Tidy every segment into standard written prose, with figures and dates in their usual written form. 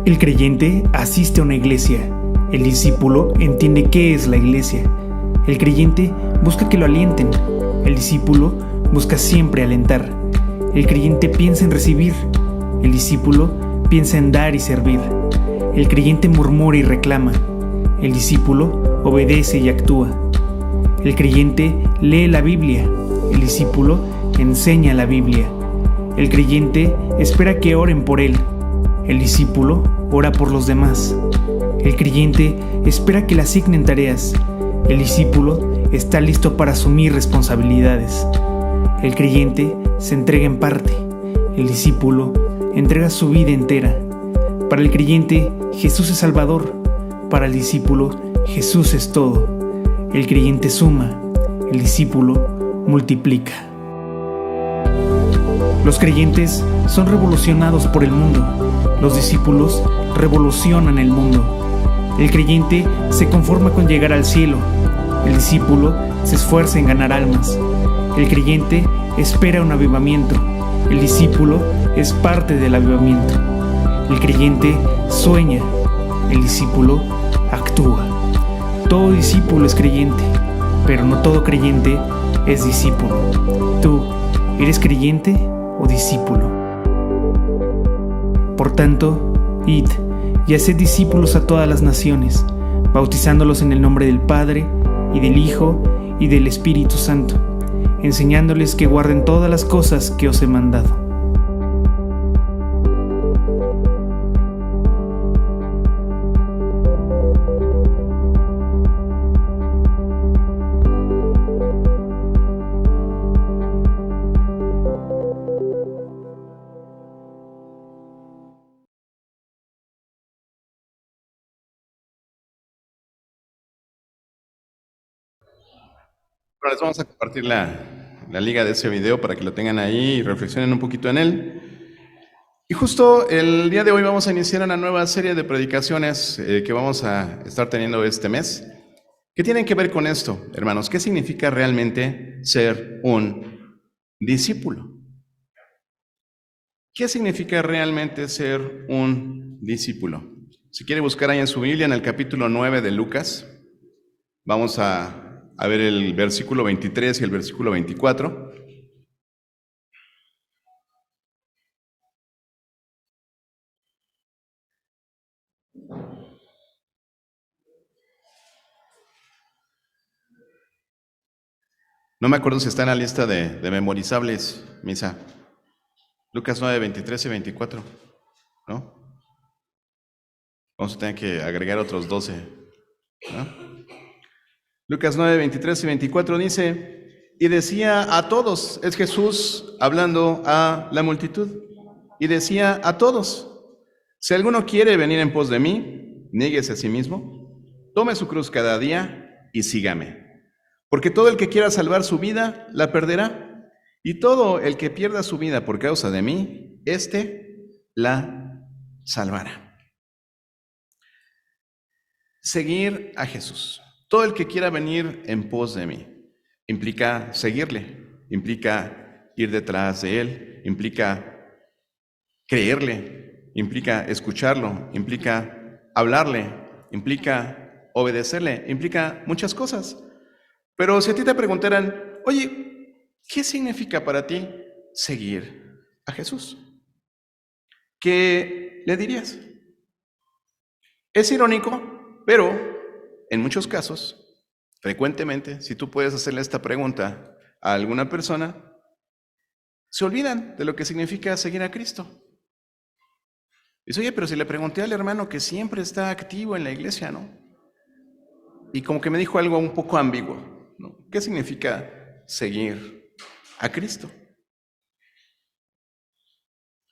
El creyente asiste a una iglesia. El discípulo entiende qué es la iglesia. El creyente busca que lo alienten. El discípulo busca siempre alentar. El creyente piensa en recibir. El discípulo piensa en dar y servir. El creyente murmura y reclama. El discípulo obedece y actúa. El creyente lee la Biblia. El discípulo enseña la Biblia. El creyente espera que oren por él. El discípulo ora por los demás. El creyente espera que le asignen tareas. El discípulo está listo para asumir responsabilidades. El creyente se entrega en parte. El discípulo entrega su vida entera. Para el creyente, Jesús es Salvador. Para el discípulo, Jesús es todo. El creyente suma. El discípulo multiplica. Los creyentes son revolucionados por el mundo. Los discípulos revolucionan el mundo. El creyente se conforma con llegar al cielo. El discípulo se esfuerza en ganar almas. El creyente espera un avivamiento. El discípulo es parte del avivamiento. El creyente sueña. El discípulo actúa. Todo discípulo es creyente, pero no todo creyente es discípulo. ¿Tú eres creyente o discípulo? Por tanto, id y haced discípulos a todas las naciones, bautizándolos en el nombre del Padre, y del Hijo, y del Espíritu Santo, enseñándoles que guarden todas las cosas que os he mandado. Ahora les vamos a compartir la liga de ese video para que lo tengan ahí y reflexionen un poquito en él. Y justo el día de hoy vamos a iniciar una nueva serie de predicaciones que vamos a estar teniendo este mes. ¿Qué tienen que ver con esto, hermanos? ¿Qué significa realmente ser un discípulo? ¿Qué significa realmente ser un discípulo? Si quiere buscar ahí en su Biblia, en el capítulo 9 de Lucas, vamos a ver el versículo 23 y el versículo 24. No me acuerdo si está en la lista de memorizables, Misa. Lucas 9, 23 y 24, ¿no? Vamos a tener que agregar otros 12, ¿no? Lucas 9, 23 y 24 dice, y decía a todos, es Jesús hablando a la multitud, y decía a todos, si alguno quiere venir en pos de mí, niéguese a sí mismo, tome su cruz cada día y sígame. Porque todo el que quiera salvar su vida, la perderá, y todo el que pierda su vida por causa de mí, la salvará. Seguir a Jesús. Todo el que quiera venir en pos de mí implica seguirle, implica ir detrás de él, implica creerle, implica escucharlo, implica hablarle, implica obedecerle, implica muchas cosas. Pero si a ti te preguntaran, oye, ¿qué significa para ti seguir a Jesús? ¿Qué le dirías? Es irónico, pero en muchos casos, frecuentemente, si tú puedes hacerle esta pregunta a alguna persona, se olvidan de lo que significa seguir a Cristo. Dice, oye, pero si le pregunté al hermano que siempre está activo en la iglesia, ¿no? Y como que me dijo algo un poco ambiguo, ¿no? ¿Qué significa seguir a Cristo?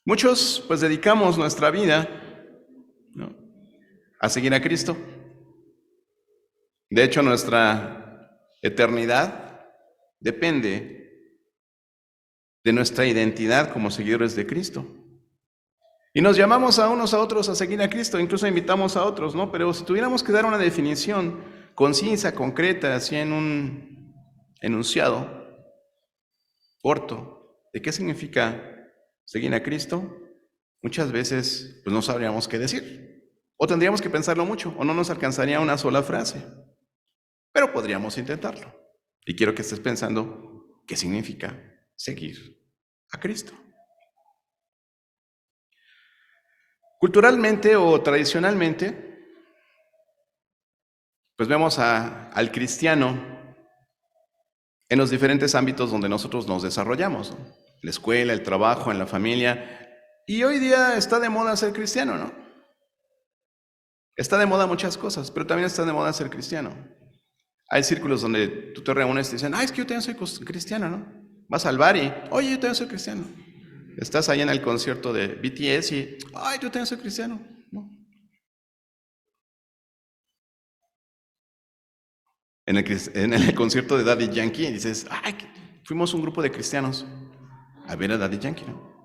Muchos, pues, dedicamos nuestra vida, ¿no?, a seguir a Cristo. De hecho, nuestra eternidad depende de nuestra identidad como seguidores de Cristo. Y nos llamamos a unos a otros a seguir a Cristo, incluso invitamos a otros, ¿no? Pero si tuviéramos que dar una definición concisa, concreta, así en un enunciado corto de qué significa seguir a Cristo, muchas veces pues no sabríamos qué decir. O tendríamos que pensarlo mucho, o no nos alcanzaría una sola frase. Pero podríamos intentarlo. Y quiero que estés pensando qué significa seguir a Cristo. Culturalmente o tradicionalmente, pues vemos al cristiano en los diferentes ámbitos donde nosotros nos desarrollamos, ¿no? La escuela, el trabajo, en la familia. Y hoy día está de moda ser cristiano, ¿no? Está de moda muchas cosas, pero también está de moda ser cristiano. Hay círculos donde tú te reúnes y te dicen, es que yo también soy cristiano, ¿no? Vas al bar y, oye, yo también soy cristiano. Estás ahí en el concierto de BTS y, yo también soy cristiano, ¿no? En el concierto de Daddy Yankee dices, fuimos un grupo de cristianos a ver a Daddy Yankee, ¿no?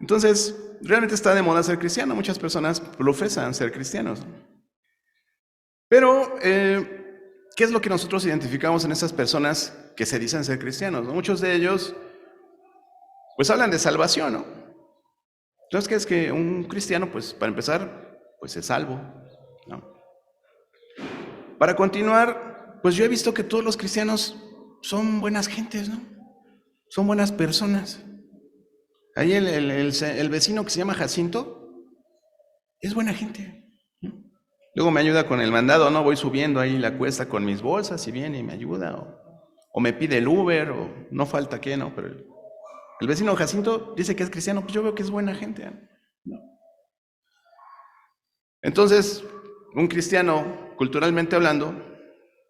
Entonces, realmente está de moda ser cristiano. Muchas personas profesan ser cristianos, ¿no? Pero, ¿qué es lo que nosotros identificamos en esas personas que se dicen ser cristianos, ¿no? Muchos de ellos, pues hablan de salvación, ¿no? Entonces, ¿qué es que un cristiano, pues para empezar, pues es salvo, ¿no? Para continuar, pues yo he visto que todos los cristianos son buenas gentes, ¿no? Son buenas personas. Ahí el vecino que se llama Jacinto es buena gente, ¿no? Luego me ayuda con el mandado, ¿no? Voy subiendo ahí la cuesta con mis bolsas y viene y me ayuda, o me pide el Uber, o no falta qué, ¿no? Pero el vecino Jacinto dice que es cristiano, pues yo veo que es buena gente, ¿no? Entonces, un cristiano, culturalmente hablando,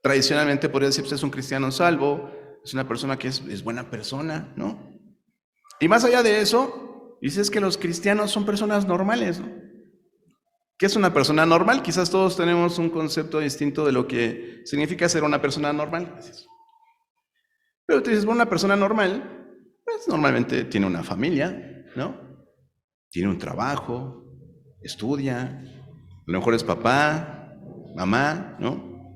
tradicionalmente podría decirse es un cristiano salvo, es una persona que es buena persona, ¿no? Y más allá de eso, dices que los cristianos son personas normales, ¿no? ¿Qué es una persona normal? Quizás todos tenemos un concepto distinto de lo que significa ser una persona normal. Pero tú dices, bueno, una persona normal, pues normalmente tiene una familia, ¿no? Tiene un trabajo, estudia, a lo mejor es papá, mamá, ¿no?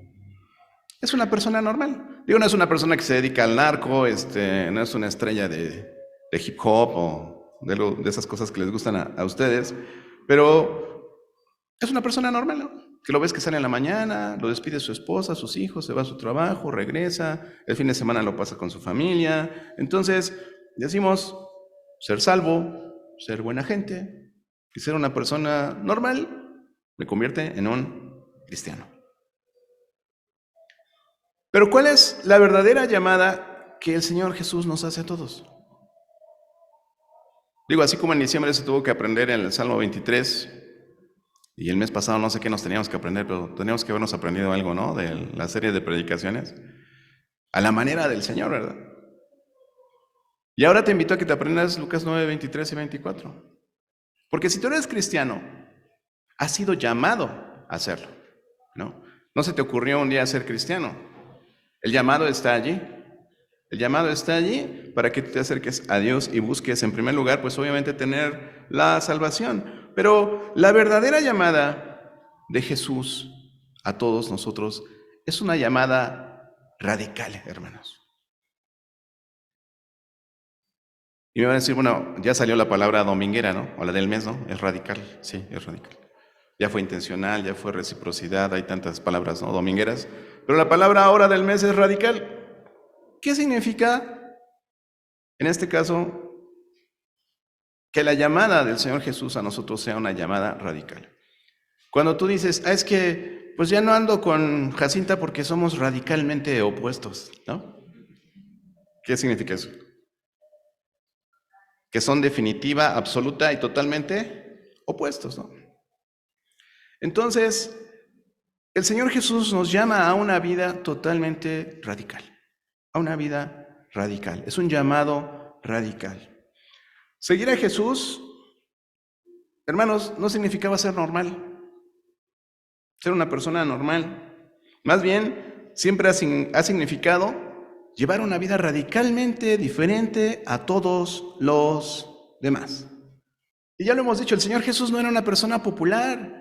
Es una persona normal. Digo, no es una persona que se dedica al narco, no es una estrella de hip hop o de esas cosas que les gustan a ustedes, pero es una persona normal, ¿no? Que lo ves que sale en la mañana, lo despide su esposa, sus hijos, se va a su trabajo, regresa, el fin de semana lo pasa con su familia. Entonces, decimos ser salvo, ser buena gente, y ser una persona normal me convierte en un cristiano. Pero ¿cuál es la verdadera llamada que el Señor Jesús nos hace a todos? Digo, así como en diciembre se tuvo que aprender en el Salmo 23, y el mes pasado no sé qué nos teníamos que aprender, pero teníamos que habernos aprendido algo, ¿no? De la serie de predicaciones, a la manera del Señor, ¿verdad? Y ahora te invito a que te aprendas Lucas 9, 23 y 24. Porque si tú eres cristiano, has sido llamado a hacerlo, ¿no? No se te ocurrió un día ser cristiano. El llamado está allí. El llamado está allí para que te acerques a Dios y busques, en primer lugar, pues obviamente tener la salvación. Pero la verdadera llamada de Jesús a todos nosotros es una llamada radical, hermanos. Y me van a decir, bueno, ya salió la palabra dominguera, ¿no? O la del mes, ¿no? Es radical, sí, es radical. Ya fue intencional, ya fue reciprocidad, hay tantas palabras, ¿no? Domingueras. Pero la palabra ahora del mes es radical. ¿Qué significa, en este caso, que la llamada del Señor Jesús a nosotros sea una llamada radical? Cuando tú dices, es que pues ya no ando con Jacinta porque somos radicalmente opuestos, ¿no? ¿Qué significa eso? Que son definitiva, absoluta y totalmente opuestos, ¿no? Entonces, el Señor Jesús nos llama a una vida totalmente radical, a una vida radical. Es un llamado radical. Seguir a Jesús, hermanos, no significaba ser normal, ser una persona normal. Más bien, siempre ha significado llevar una vida radicalmente diferente a todos los demás. Y ya lo hemos dicho, el Señor Jesús no era una persona popular.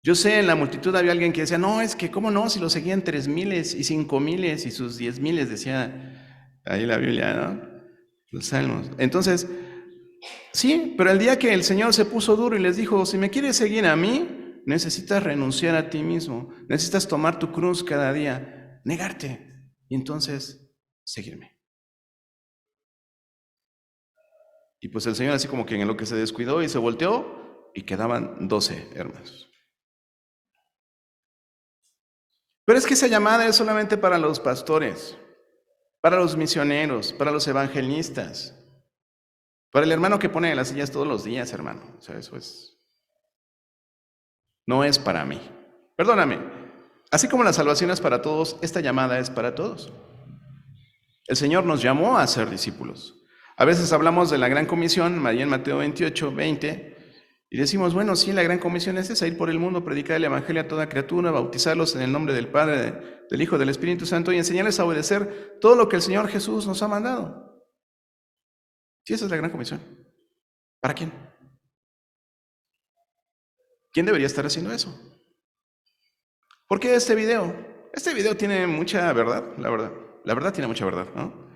Yo sé, en la multitud había alguien que decía, no, es que cómo no, si lo seguían 3,000 y 5,000 y sus 10,000, decía ahí la Biblia, ¿no? Los salmos. Entonces, sí, pero el día que el Señor se puso duro y les dijo, si me quieres seguir a mí, necesitas renunciar a ti mismo, necesitas tomar tu cruz cada día, negarte y entonces seguirme. Y pues el Señor así como que en lo que se descuidó y se volteó y quedaban 12 hermanos. Pero es que esa llamada es solamente para los pastores, para los misioneros, para los evangelistas, para el hermano que pone las sillas todos los días, hermano. O sea, eso no es para mí. Perdóname, así como la salvación es para todos, esta llamada es para todos. El Señor nos llamó a ser discípulos. A veces hablamos de la gran comisión, María en Mateo 28, 20, y decimos, bueno, sí, la gran comisión es esa, ir por el mundo, predicar el evangelio a toda criatura, bautizarlos en el nombre del Padre, del Hijo, del Espíritu Santo y enseñarles a obedecer todo lo que el Señor Jesús nos ha mandado. Sí, esa es la gran comisión. ¿Para quién? ¿Quién debería estar haciendo eso? ¿Por qué este video? Este video tiene mucha verdad, la verdad. La verdad tiene mucha verdad, ¿no?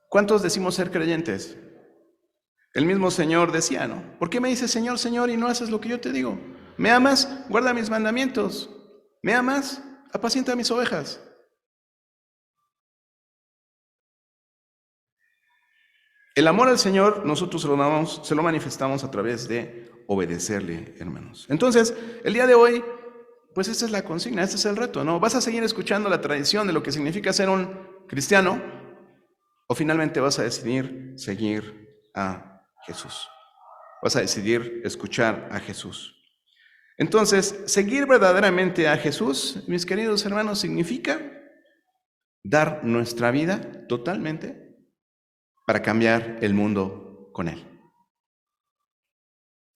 ¿Cuántos decimos ser creyentes? El mismo Señor decía, ¿no? ¿Por qué me dices Señor, Señor y no haces lo que yo te digo? ¿Me amas? Guarda mis mandamientos. ¿Me amas? Apacienta mis ovejas. El amor al Señor nosotros se lo manifestamos a través de obedecerle, hermanos. Entonces, el día de hoy, pues esta es la consigna, este es el reto, ¿no? ¿Vas a seguir escuchando la tradición de lo que significa ser un cristiano? ¿O finalmente vas a decidir seguir a Jesús? Vas a decidir escuchar a Jesús. Entonces, seguir verdaderamente a Jesús, mis queridos hermanos, significa dar nuestra vida totalmente para cambiar el mundo con Él.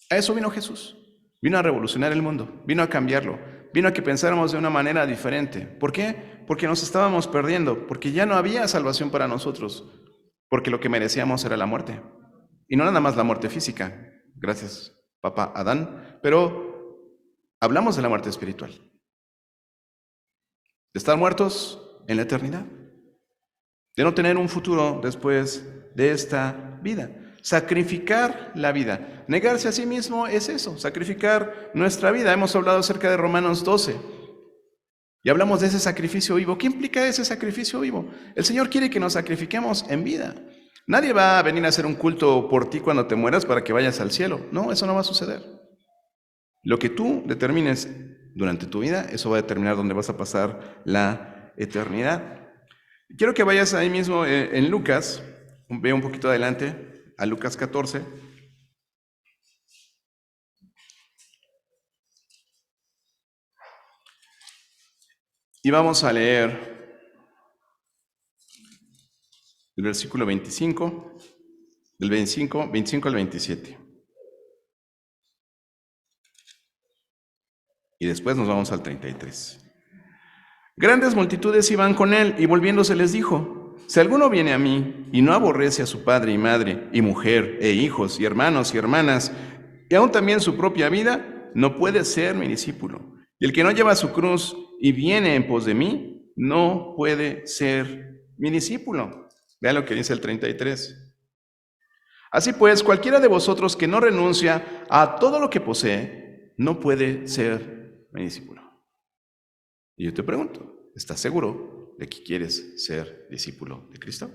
A eso vino Jesús. Vino a revolucionar el mundo, vino a cambiarlo, vino a que pensáramos de una manera diferente. ¿Por qué? Porque nos estábamos perdiendo, porque ya no había salvación para nosotros, porque lo que merecíamos era la muerte. Y no nada más la muerte física, gracias, papá Adán, pero hablamos de la muerte espiritual. De estar muertos en la eternidad. De no tener un futuro después de esta vida. Sacrificar la vida. Negarse a sí mismo es eso, sacrificar nuestra vida. Hemos hablado acerca de Romanos 12. Y hablamos de ese sacrificio vivo. ¿Qué implica ese sacrificio vivo? El Señor quiere que nos sacrifiquemos en vida. Nadie va a venir a hacer un culto por ti cuando te mueras para que vayas al cielo. No, eso no va a suceder. Lo que tú determines durante tu vida, eso va a determinar dónde vas a pasar la eternidad. Quiero que vayas ahí mismo en Lucas, ve un poquito adelante, a Lucas 14. Y vamos a leer el versículo 25, del 25 al 27. Y después nos vamos al 33. Grandes multitudes iban con él, y volviéndose les dijo, si alguno viene a mí y no aborrece a su padre y madre, y mujer, e hijos, y hermanos y hermanas, y aún también su propia vida, no puede ser mi discípulo. Y el que no lleva su cruz y viene en pos de mí, no puede ser mi discípulo. Vean lo que dice el 33. Así pues, cualquiera de vosotros que no renuncia a todo lo que posee, no puede ser mi discípulo. Y yo te pregunto, ¿estás seguro de que quieres ser discípulo de Cristo?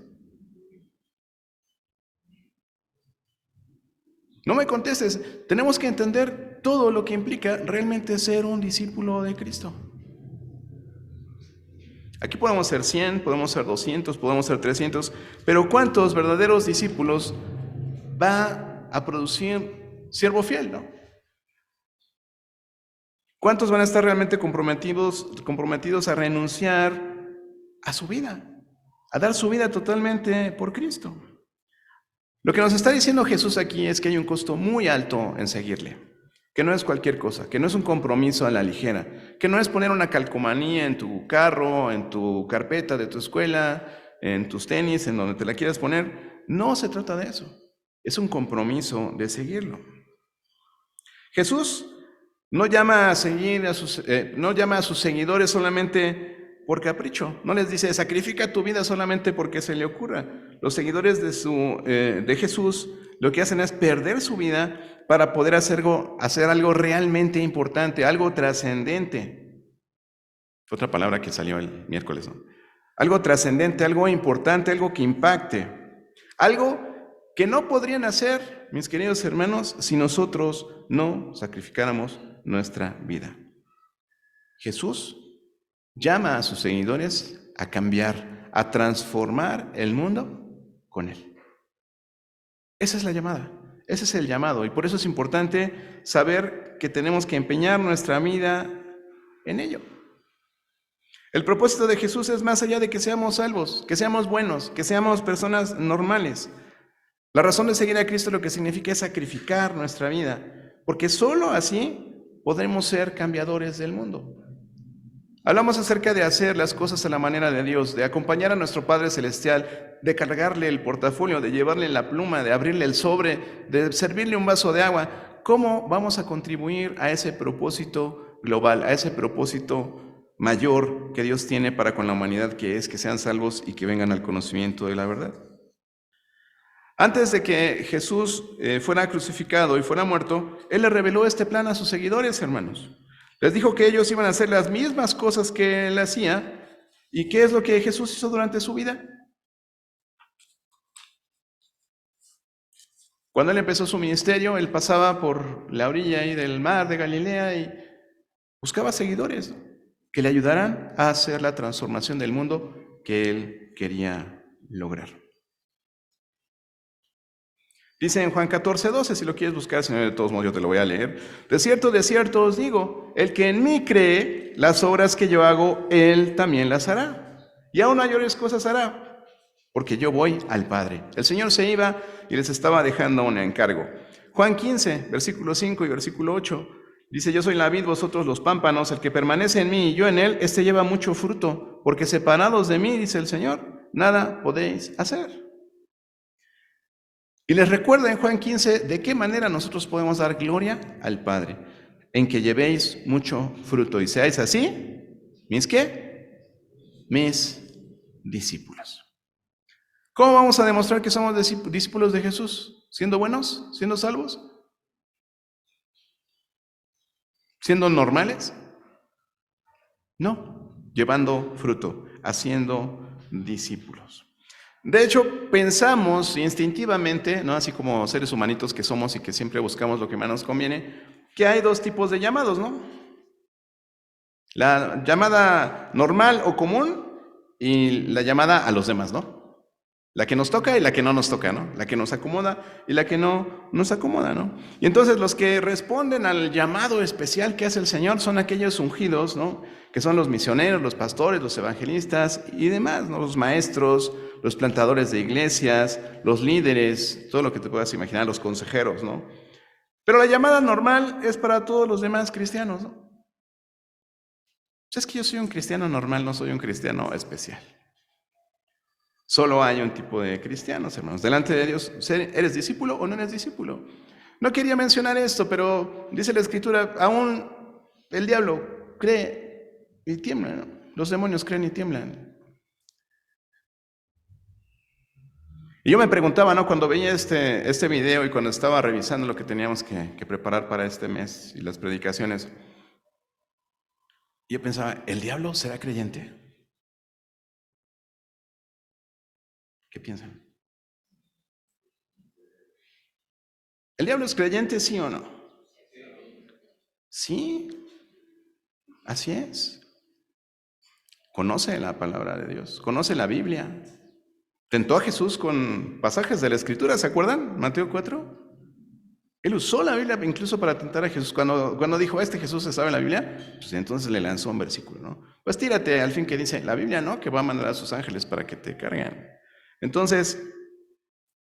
No me contestes, tenemos que entender todo lo que implica realmente ser un discípulo de Cristo. Aquí podemos ser 100, podemos ser 200, podemos ser 300, pero ¿cuántos verdaderos discípulos va a producir siervo fiel, no? ¿Cuántos van a estar realmente comprometidos a renunciar a su vida, a dar su vida totalmente por Cristo? Lo que nos está diciendo Jesús aquí es que hay un costo muy alto en seguirle, que no es cualquier cosa, que no es un compromiso a la ligera, que no es poner una calcomanía en tu carro, en tu carpeta de tu escuela, en tus tenis, en donde te la quieras poner. No se trata de eso, es un compromiso de seguirlo. Jesús No llama no llama a sus seguidores solamente por capricho. No les dice, sacrifica tu vida solamente porque se le ocurra. Los seguidores de Jesús lo que hacen es perder su vida para poder hacer algo realmente importante, algo trascendente. Otra palabra que salió el miércoles, ¿no? Algo trascendente, algo importante, algo que impacte. Algo que no podrían hacer, mis queridos hermanos, si nosotros no sacrificáramos nuestra vida. Jesús llama a sus seguidores a cambiar, a transformar el mundo con Él. Esa es la llamada, ese es el llamado, y por eso es importante saber que tenemos que empeñar nuestra vida en ello. El propósito de Jesús es más allá de que seamos salvos, que seamos buenos, que seamos personas normales. La razón de seguir a Cristo lo que significa es sacrificar nuestra vida, porque solo así podremos ser cambiadores del mundo. Hablamos acerca de hacer las cosas a la manera de Dios, de acompañar a nuestro Padre Celestial, de cargarle el portafolio, de llevarle la pluma, de abrirle el sobre, de servirle un vaso de agua. ¿Cómo vamos a contribuir a ese propósito global, a ese propósito mayor que Dios tiene para con la humanidad, que es que sean salvos y que vengan al conocimiento de la verdad? Antes de que Jesús fuera crucificado y fuera muerto, Él le reveló este plan a sus seguidores, hermanos. Les dijo que ellos iban a hacer las mismas cosas que Él hacía. ¿Y qué es lo que Jesús hizo durante su vida? Cuando Él empezó su ministerio, Él pasaba por la orilla ahí del mar de Galilea y buscaba seguidores que le ayudaran a hacer la transformación del mundo que Él quería lograr. Dice en Juan 14:12, si lo quieres buscar, si no, de todos modos yo te lo voy a leer. De cierto os digo, el que en mí cree, las obras que yo hago, él también las hará. Y aún mayores cosas hará, porque yo voy al Padre. El Señor se iba y les estaba dejando un encargo. Juan 15, versículo 5 y versículo 8, dice, yo soy la vid, vosotros los pámpanos, el que permanece en mí y yo en él, este lleva mucho fruto, porque separados de mí, dice el Señor, nada podéis hacer. Y les recuerda en Juan 15 de qué manera nosotros podemos dar gloria al Padre, en que llevéis mucho fruto y seáis así, ¿mis qué? Mis discípulos. ¿Cómo vamos a demostrar que somos discípulos de Jesús? ¿Siendo buenos? ¿Siendo salvos? ¿Siendo normales? No, llevando fruto, haciendo discípulos. De hecho, pensamos instintivamente, ¿no? Así como seres humanitos que somos y que siempre buscamos lo que más nos conviene, que hay dos tipos de llamados, ¿no? La llamada normal o común y la llamada a los demás, ¿no? La que nos toca y la que no nos toca, ¿no? La que nos acomoda y la que no nos acomoda, ¿no? Y entonces los que responden al llamado especial que hace el Señor son aquellos ungidos, ¿no? Que son los misioneros, los pastores, los evangelistas y demás, ¿no? Los maestros, los plantadores de iglesias, los líderes, todo lo que te puedas imaginar, los consejeros, ¿no? Pero la llamada normal es para todos los demás cristianos, ¿no? Es que yo soy un cristiano normal, no soy un cristiano especial. Solo hay un tipo de cristianos, hermanos. Delante de Dios, ¿eres discípulo o no eres discípulo? No quería mencionar esto, pero dice la Escritura, aún el diablo cree y tiembla, ¿no? Los demonios creen y tiemblan. Y yo me preguntaba, ¿no? Cuando veía este video y cuando estaba revisando lo que teníamos que preparar para este mes y las predicaciones, yo pensaba, ¿el diablo será creyente? ¿Qué piensan? ¿El diablo es creyente, sí o no? Sí, así es. Conoce la palabra de Dios, conoce la Biblia. Tentó a Jesús con pasajes de la Escritura, ¿se acuerdan? Mateo 4. Él usó la Biblia incluso para tentar a Jesús. Cuando dijo, Jesús se sabe la Biblia, pues entonces le lanzó un versículo, ¿no? Pues tírate al fin que dice, la Biblia, ¿no? Que va a mandar a sus ángeles para que te carguen. Entonces,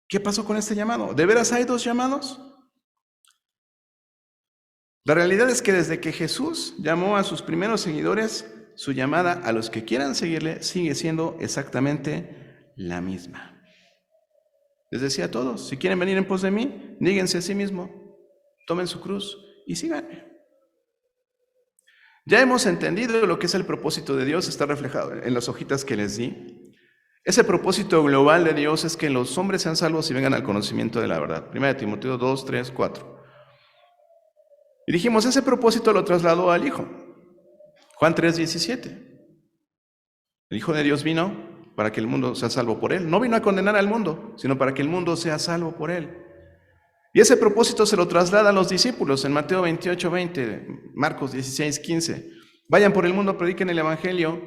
¿qué pasó con este llamado? ¿De veras hay dos llamados? La realidad es que desde que Jesús llamó a sus primeros seguidores, su llamada a los que quieran seguirle sigue siendo exactamente la misma. Les decía a todos, si quieren venir en pos de mí, níguense a sí mismos, tomen su cruz y síganme. Ya hemos entendido lo que es el propósito de Dios, está reflejado en las hojitas que les di. Ese propósito global de Dios es que los hombres sean salvos y vengan al conocimiento de la verdad. 1 Timoteo 2, 3, 4. Y dijimos, ese propósito lo trasladó al Hijo. Juan 3, 17. El Hijo de Dios vino para que el mundo sea salvo por Él. No vino a condenar al mundo, sino para que el mundo sea salvo por Él. Y ese propósito se lo traslada a los discípulos en Mateo 28, 20, Marcos 16, 15. Vayan por el mundo, prediquen el Evangelio.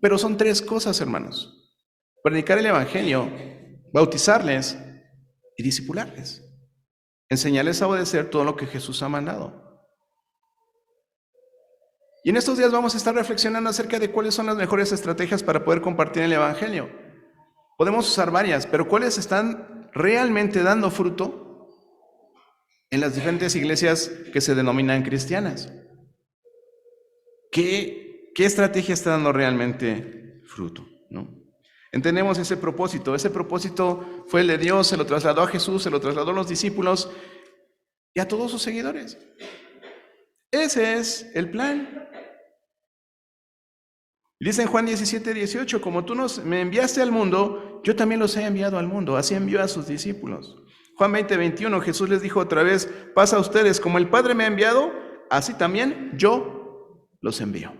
Pero son tres cosas, hermanos. Predicar el Evangelio, bautizarles y discipularles. Enseñarles a obedecer todo lo que Jesús ha mandado. Y en estos días vamos a estar reflexionando acerca de cuáles son las mejores estrategias para poder compartir el Evangelio. Podemos usar varias, pero ¿cuáles están realmente dando fruto en las diferentes iglesias que se denominan cristianas? ¿Qué estrategia está dando realmente fruto, ¿no? Entendemos ese propósito. Ese propósito fue el de Dios, se lo trasladó a Jesús, se lo trasladó a los discípulos y a todos sus seguidores. Ese es el plan. Dice en Juan 17, 18, como tú me enviaste al mundo, yo también los he enviado al mundo. Así envió a sus discípulos. Juan 20, 21, Jesús les dijo otra vez, pasa a ustedes, como el Padre me ha enviado, así también yo los envío.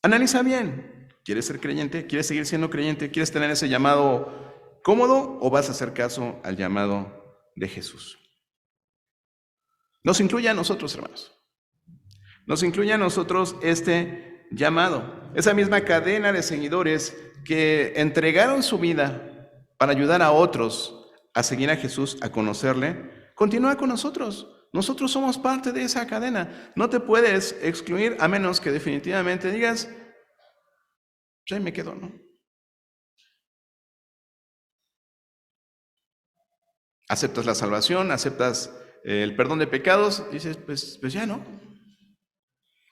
Analiza bien. ¿Quieres ser creyente? ¿Quieres seguir siendo creyente? ¿Quieres tener ese llamado cómodo o vas a hacer caso al llamado de Jesús? Nos incluye a nosotros, hermanos. Nos incluye a nosotros este llamado. Esa misma cadena de seguidores que entregaron su vida para ayudar a otros a seguir a Jesús, a conocerle, continúa con nosotros. Nosotros somos parte de esa cadena. No te puedes excluir a menos que definitivamente digas, pues ahí me quedo, ¿no? Aceptas la salvación, aceptas el perdón de pecados, dices, pues ya no.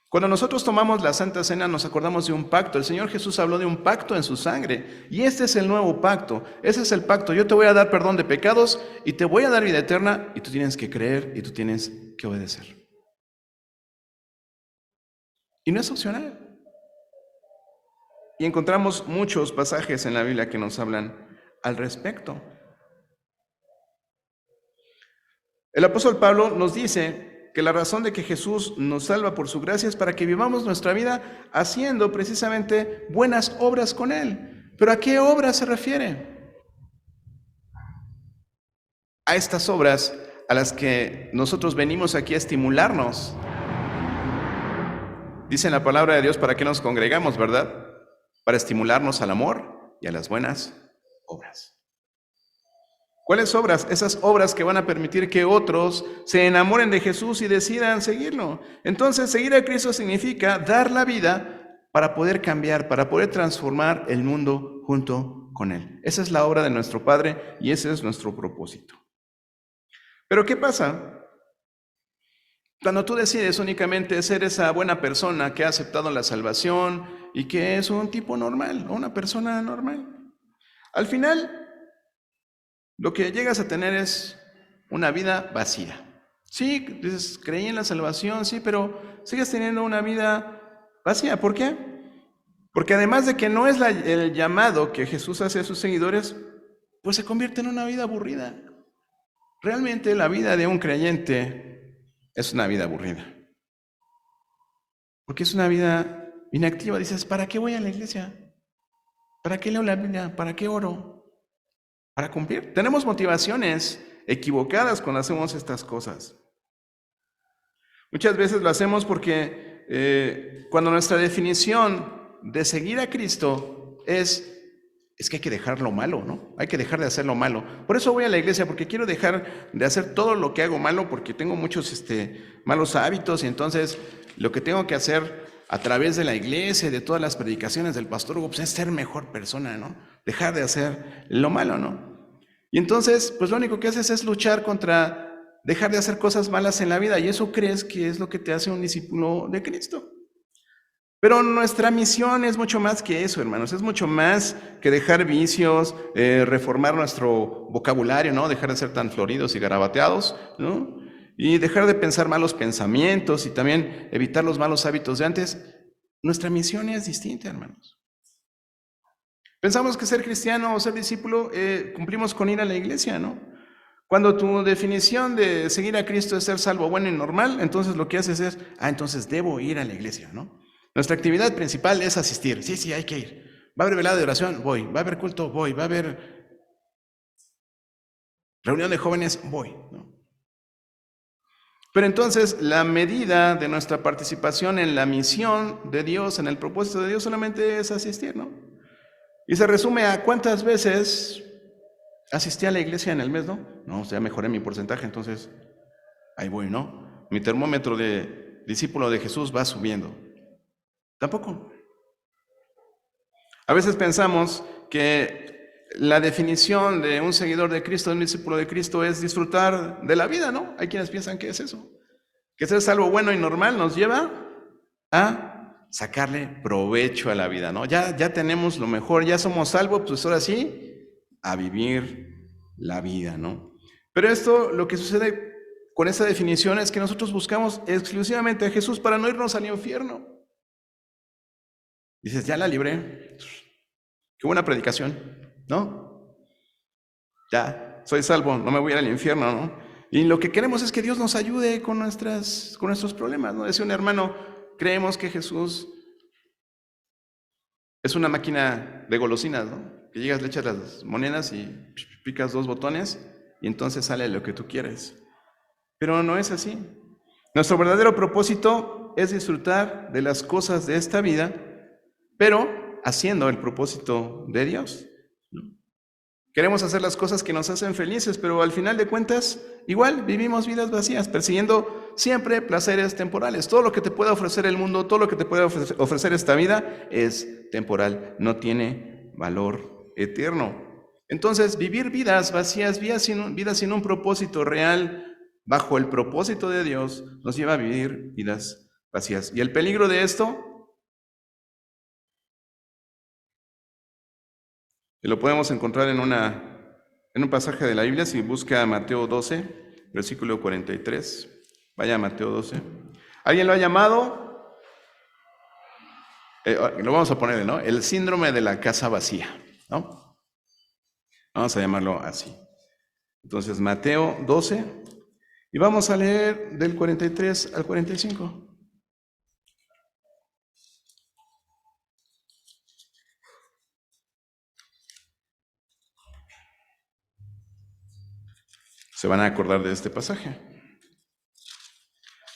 Cuando nosotros tomamos la Santa Cena nos acordamos de un pacto. El Señor Jesús habló de un pacto en su sangre. Y este es el nuevo pacto. Ese es el pacto. Yo te voy a dar perdón de pecados y te voy a dar vida eterna y tú tienes que creer y tú tienes que obedecer. Y no es opcional. Y encontramos muchos pasajes en la Biblia que nos hablan al respecto. El apóstol Pablo nos dice que la razón de que Jesús nos salva por su gracia es para que vivamos nuestra vida haciendo precisamente buenas obras con Él. ¿Pero a qué obras se refiere? A estas obras a las que nosotros venimos aquí a estimularnos. Dice en la palabra de Dios para qué nos congregamos, ¿verdad? Para estimularnos al amor y a las buenas obras. ¿Cuáles obras? Esas obras que van a permitir que otros se enamoren de Jesús y decidan seguirlo. Entonces, seguir a Cristo significa dar la vida para poder cambiar, para poder transformar el mundo junto con Él. Esa es la obra de nuestro Padre y ese es nuestro propósito. Pero ¿qué pasa cuando tú decides únicamente ser esa buena persona que ha aceptado la salvación y que es un tipo normal, o una persona normal? Al final, lo que llegas a tener es una vida vacía. Sí, dices, creí en la salvación, sí, pero sigues teniendo una vida vacía. ¿Por qué? Porque además de que no es el llamado que Jesús hace a sus seguidores, pues se convierte en una vida aburrida. Realmente la vida de un creyente es una vida aburrida. Porque es una vida inactiva. Dices, ¿para qué voy a la iglesia? ¿Para qué leo la Biblia? ¿Para qué oro? Para cumplir. Tenemos motivaciones equivocadas cuando hacemos estas cosas. Muchas veces lo hacemos porque cuando nuestra definición de seguir a Cristo es que hay que dejar lo malo, ¿no? Hay que dejar de hacer lo malo. Por eso voy a la iglesia, porque quiero dejar de hacer todo lo que hago malo, porque tengo muchos malos hábitos y entonces lo que tengo que hacer a través de la iglesia y de todas las predicaciones del pastor Hugo, pues es ser mejor persona, ¿no? Dejar de hacer lo malo, ¿no? Y entonces, pues lo único que haces es luchar contra dejar de hacer cosas malas en la vida, y eso crees que es lo que te hace un discípulo de Cristo. Pero nuestra misión es mucho más que eso, hermanos, es mucho más que dejar vicios, reformar nuestro vocabulario, ¿no? Dejar de ser tan floridos y garabateados, ¿no? y dejar de pensar malos pensamientos y también evitar los malos hábitos de antes, nuestra misión es distinta, hermanos. Pensamos que ser cristiano o ser discípulo cumplimos con ir a la iglesia, ¿no? Cuando tu definición de seguir a Cristo es ser salvo, bueno y normal, entonces lo que haces es, entonces debo ir a la iglesia, ¿no? Nuestra actividad principal es asistir. Sí, hay que ir. Va a haber velada de oración, voy. Va a haber culto, voy. Va a haber reunión de jóvenes, voy, ¿no? Pero entonces la medida de nuestra participación en la misión de Dios, en el propósito de Dios, solamente es asistir, ¿no? Y se resume a cuántas veces asistí a la iglesia en el mes, ¿no? No, o sea, mejoré mi porcentaje, entonces ahí voy, ¿no? Mi termómetro de discípulo de Jesús va subiendo. Tampoco. A veces pensamos que la definición de un seguidor de Cristo, de un discípulo de Cristo, es disfrutar de la vida, ¿no? Hay quienes piensan que es eso. Que ser salvo, bueno y normal nos lleva a sacarle provecho a la vida, ¿no? Ya tenemos lo mejor, ya somos salvos, pues ahora sí, a vivir la vida, ¿no? Pero esto, lo que sucede con esta definición es que nosotros buscamos exclusivamente a Jesús para no irnos al infierno. Dices, ya la libré. Qué buena predicación, ¿no? Ya, soy salvo, no me voy a ir al infierno, ¿no? Y lo que queremos es que Dios nos ayude con nuestros problemas, ¿no? Decía un hermano, creemos que Jesús es una máquina de golosinas, ¿no? Que llegas, le echas las monedas y picas 2 botones y entonces sale lo que tú quieres. Pero no es así. Nuestro verdadero propósito es disfrutar de las cosas de esta vida, pero haciendo el propósito de Dios. Queremos hacer las cosas que nos hacen felices, pero al final de cuentas, igual vivimos vidas vacías, persiguiendo siempre placeres temporales. Todo lo que te pueda ofrecer el mundo, todo lo que te pueda ofrecer esta vida es temporal, no tiene valor eterno. Entonces, vivir vidas vacías, vidas sin un propósito real, bajo el propósito de Dios, nos lleva a vivir vidas vacías. Y el peligro de esto, y lo podemos encontrar en un pasaje de la Biblia, si busca Mateo 12, versículo 43. Vaya a Mateo 12. ¿Alguien lo ha llamado? Lo vamos a poner, ¿no? El síndrome de la casa vacía, ¿no? Vamos a llamarlo así. Entonces, Mateo 12, y vamos a leer del 43 al 45. Se van a acordar de este pasaje.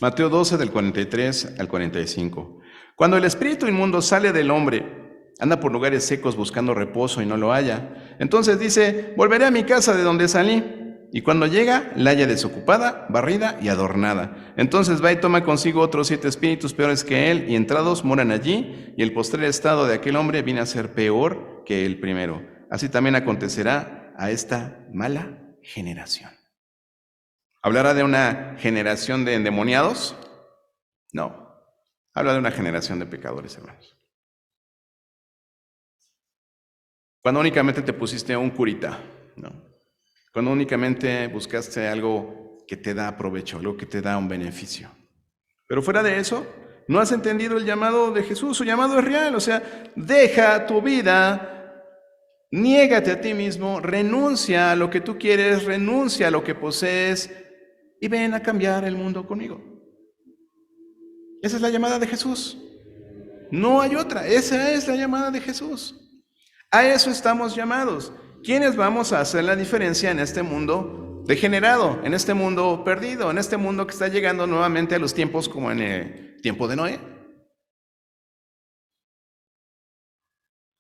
Mateo 12, del 43 al 45. Cuando el espíritu inmundo sale del hombre, anda por lugares secos buscando reposo y no lo halla. Entonces dice, volveré a mi casa de donde salí. Y cuando llega, la halla desocupada, barrida y adornada. Entonces va y toma consigo otros 7 espíritus peores que él, y entrados moran allí, y el postrer estado de aquel hombre viene a ser peor que el primero. Así también acontecerá a esta mala generación. ¿Hablará de una generación de endemoniados? No. Habla de una generación de pecadores, hermanos. Cuando únicamente te pusiste un curita, ¿no? Cuando únicamente buscaste algo que te da provecho, algo que te da un beneficio. Pero fuera de eso, no has entendido el llamado de Jesús. Su llamado es real, o sea, deja tu vida, niégate a ti mismo, renuncia a lo que tú quieres, renuncia a lo que posees y ven a cambiar el mundo conmigo. Esa es la llamada de Jesús. No hay otra, esa es la llamada de Jesús. A eso estamos llamados. ¿Quiénes vamos a hacer la diferencia en este mundo degenerado, en este mundo perdido, en este mundo que está llegando nuevamente a los tiempos como en el tiempo de Noé?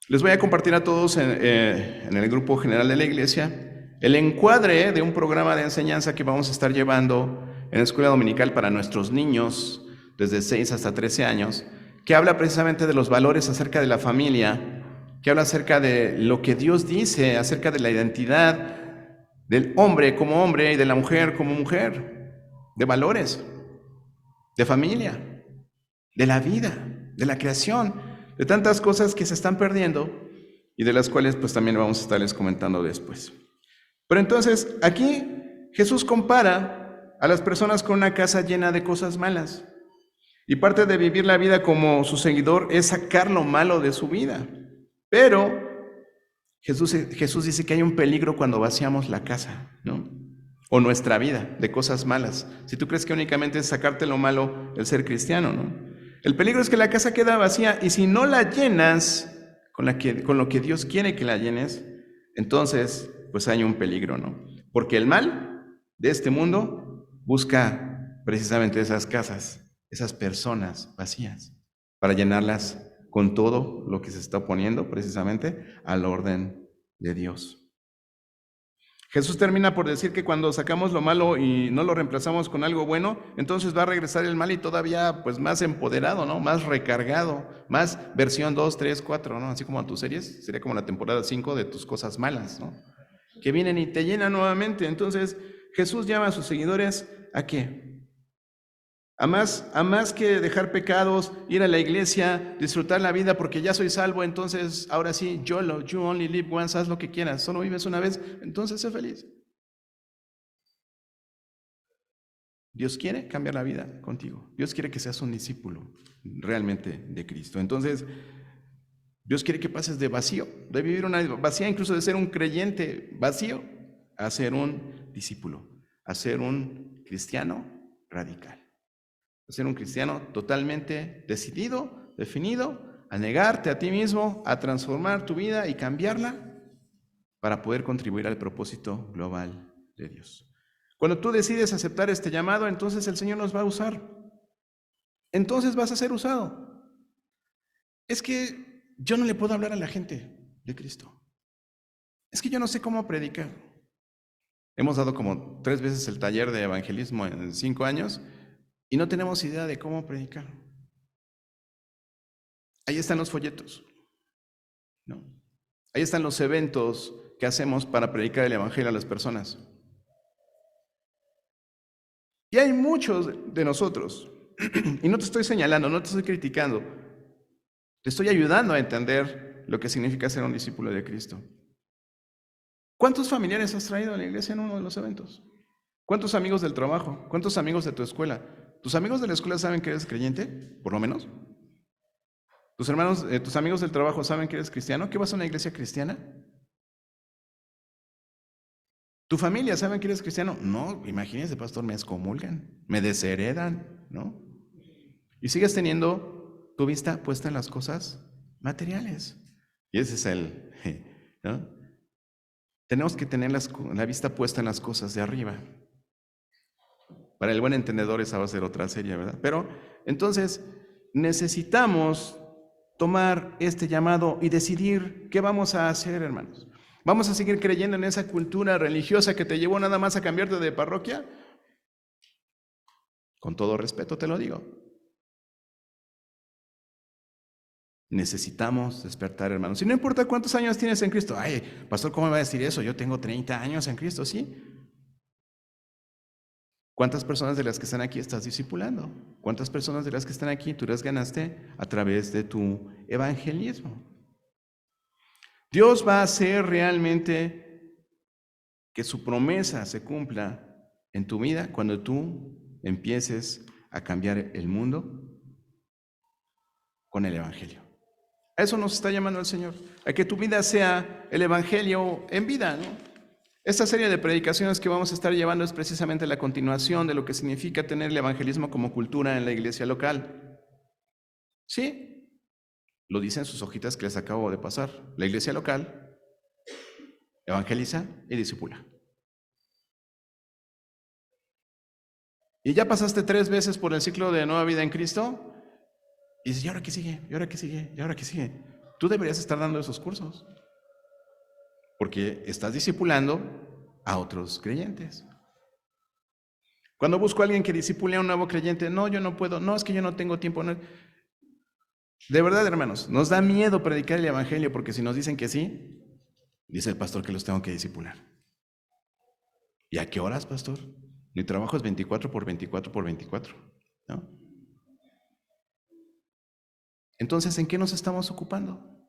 Les voy a compartir a todos en el grupo general de la iglesia el encuadre de un programa de enseñanza que vamos a estar llevando en la escuela dominical para nuestros niños desde 6 hasta 13 años, que habla precisamente de los valores acerca de la familia, que habla acerca de lo que Dios dice, acerca de la identidad del hombre como hombre y de la mujer como mujer, de valores, de familia, de la vida, de la creación, de tantas cosas que se están perdiendo y de las cuales pues también vamos a estarles comentando después. Pero entonces aquí Jesús compara a las personas con una casa llena de cosas malas. Y parte de vivir la vida como su seguidor es sacar lo malo de su vida. Pero Jesús dice que hay un peligro cuando vaciamos la casa, ¿no? O nuestra vida de cosas malas. Si tú crees que únicamente es sacarte lo malo el ser cristiano, ¿no? El peligro es que la casa queda vacía y si no la llenas con lo que Dios quiere que la llenes, entonces pues hay un peligro, ¿no? Porque el mal de este mundo busca precisamente esas casas, esas personas vacías, para llenarlas con todo lo que se está oponiendo precisamente al orden de Dios. Jesús termina por decir que cuando sacamos lo malo y no lo reemplazamos con algo bueno, entonces va a regresar el mal y todavía pues más empoderado, ¿no? Más recargado, más versión 2, 3, 4, ¿no? Así como en tus series, sería como la temporada 5 de tus cosas malas, ¿no? Que vienen y te llenan nuevamente. Entonces Jesús llama a sus seguidores ¿a qué? A más que dejar pecados, ir a la iglesia, disfrutar la vida porque ya soy salvo, entonces ahora sí, YOLO, you only live once, haz lo que quieras, solo vives una vez, entonces sé feliz. Dios quiere cambiar la vida contigo. Dios quiere que seas un discípulo realmente de Cristo. Entonces, Dios quiere que pases de vacío, de vivir una vida vacía, incluso de ser un creyente vacío, a ser un discípulo, a ser un cristiano radical. Ser un cristiano totalmente decidido, definido, a negarte a ti mismo, a transformar tu vida y cambiarla para poder contribuir al propósito global de Dios. Cuando tú decides aceptar este llamado, entonces el Señor nos va a usar. Entonces vas a ser usado. Es que yo no le puedo hablar a la gente de Cristo. Es que yo no sé cómo predicar. Hemos dado como 3 veces el taller de evangelismo en 5 años. Y no tenemos idea de cómo predicar. Ahí están los folletos, ¿no? Ahí están los eventos que hacemos para predicar el evangelio a las personas. Y hay muchos de nosotros, y no te estoy señalando, no te estoy criticando, te estoy ayudando a entender lo que significa ser un discípulo de Cristo. ¿Cuántos familiares has traído a la iglesia en uno de los eventos? ¿Cuántos amigos del trabajo? ¿Cuántos amigos de tu escuela? ¿Tus amigos de la escuela saben que eres creyente? Por lo menos. ¿Tus hermanos, tus amigos del trabajo saben que eres cristiano? ¿Que vas a una iglesia cristiana? ¿Tu familia sabe que eres cristiano? No, imagínense, pastor, me excomulgan, me desheredan, ¿no? Y sigues teniendo tu vista puesta en las cosas materiales. Y ese es ¿no? Tenemos que tener la vista puesta en las cosas de arriba. Para el buen entendedor esa va a ser otra serie, ¿verdad? Pero entonces necesitamos tomar este llamado y decidir qué vamos a hacer, hermanos. ¿Vamos a seguir creyendo en esa cultura religiosa que te llevó nada más a cambiarte de parroquia? Con todo respeto te lo digo. Necesitamos despertar, hermanos. Y no importa cuántos años tienes en Cristo. Ay, pastor, ¿cómo me va a decir eso? Yo tengo 30 años en Cristo, ¿sí? ¿Cuántas personas de las que están aquí estás discipulando? ¿Cuántas personas de las que están aquí tú las ganaste a través de tu evangelismo? Dios va a hacer realmente que su promesa se cumpla en tu vida cuando tú empieces a cambiar el mundo con el evangelio. A eso nos está llamando el Señor, a que tu vida sea el evangelio en vida, ¿no? Esta serie de predicaciones que vamos a estar llevando es precisamente la continuación de lo que significa tener el evangelismo como cultura en la iglesia local. Sí, lo dicen sus hojitas que les acabo de pasar. La iglesia local evangeliza y discipula. Y ya pasaste 3 veces por el ciclo de nueva vida en Cristo y dices, ¿y ahora qué sigue? ¿Y ahora qué sigue? ¿Y ahora qué sigue? Tú deberías estar dando esos cursos. Porque estás discipulando a otros creyentes. Cuando busco a alguien que discipule a un nuevo creyente, no, yo no puedo, no, es que yo no tengo tiempo. No. De verdad, hermanos, nos da miedo predicar el evangelio porque si nos dicen que sí, dice el pastor que los tengo que discipular. ¿Y a qué horas, pastor? Mi trabajo es 24 por 24 por 24, ¿no? Entonces, ¿en qué nos estamos ocupando?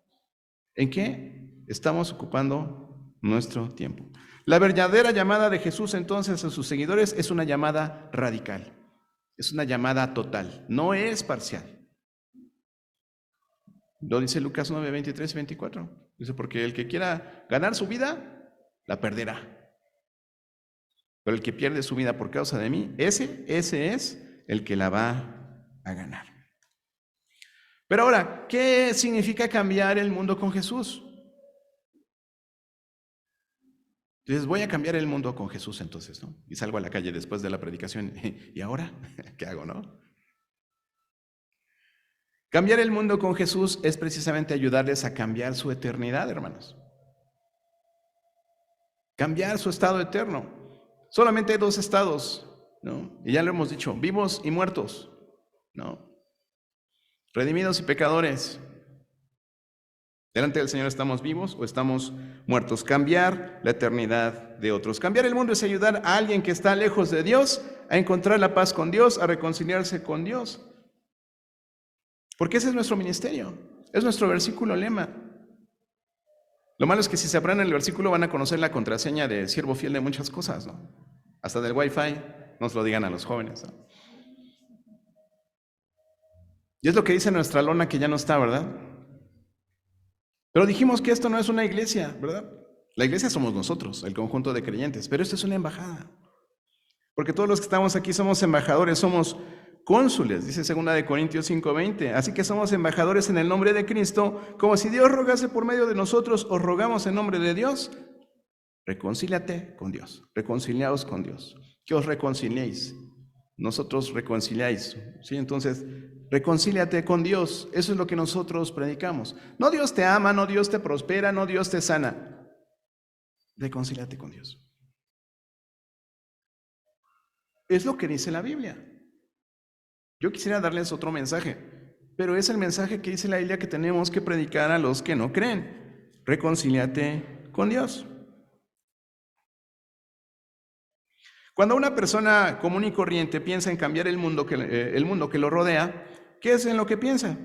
¿En qué estamos ocupando nuestro tiempo. La verdadera llamada de Jesús entonces a sus seguidores es una llamada radical, es una llamada total, no es parcial. Lo dice Lucas 9, 23 y 24. Dice, porque el que quiera ganar su vida, la perderá. Pero el que pierde su vida por causa de mí, ese es el que la va a ganar. Pero ahora, ¿qué significa cambiar el mundo con Jesús? Entonces voy a cambiar el mundo con Jesús entonces, ¿no? Y salgo a la calle después de la predicación. ¿Y ahora? ¿Qué hago, no? Cambiar el mundo con Jesús es precisamente ayudarles a cambiar su eternidad, hermanos. Cambiar su estado eterno. Solamente hay dos estados, ¿no? Y ya lo hemos dicho, vivos y muertos, ¿no? Redimidos y pecadores. Delante del Señor estamos vivos o estamos muertos. Cambiar la eternidad de otros. Cambiar el mundo es ayudar a alguien que está lejos de Dios a encontrar la paz con Dios, a reconciliarse con Dios. Porque ese es nuestro ministerio, es nuestro versículo lema. Lo malo es que si se aprenden el versículo van a conocer la contraseña de siervo fiel de muchas cosas, ¿no? Hasta del Wi-Fi, nos lo digan a los jóvenes, ¿no? Y es lo que dice nuestra lona que ya no está, ¿verdad? Pero dijimos que esto no es una iglesia, ¿verdad? La iglesia somos nosotros, el conjunto de creyentes, pero esto es una embajada. Porque todos los que estamos aquí somos embajadores, somos cónsules, dice 2 Corintios 5:20. Así que somos embajadores en el nombre de Cristo, como si Dios rogase por medio de nosotros, os rogamos en nombre de Dios. Reconcíliate con Dios, reconciliaos con Dios. Que os reconciliéis, nosotros reconciliáis. ¿Sí? Entonces, reconcíliate con Dios, eso es lo que nosotros predicamos. No Dios te ama, no Dios te prospera, no Dios te sana. Reconcíliate con Dios. Es lo que dice la Biblia. Yo quisiera darles otro mensaje, pero es el mensaje que dice la Biblia que tenemos que predicar a los que no creen. Reconcíliate con Dios. Cuando una persona común y corriente piensa en cambiar el mundo que lo rodea, ¿qué es en lo que piensa?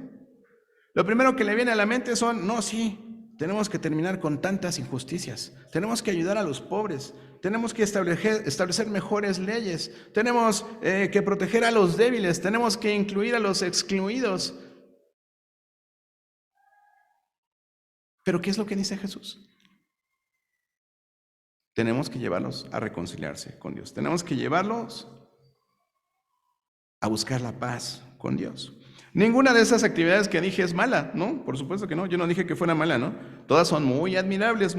Lo primero que le viene a la mente son, no, sí, tenemos que terminar con tantas injusticias, tenemos que ayudar a los pobres, tenemos que establecer mejores leyes, tenemos que proteger a los débiles, tenemos que incluir a los excluidos. ¿Pero qué es lo que dice Jesús? Tenemos que llevarlos a reconciliarse con Dios. Tenemos que llevarlos a buscar la paz con Dios. Ninguna de esas actividades que dije es mala, ¿no? Por supuesto que no. Yo no dije que fuera mala, ¿no? Todas son muy admirables,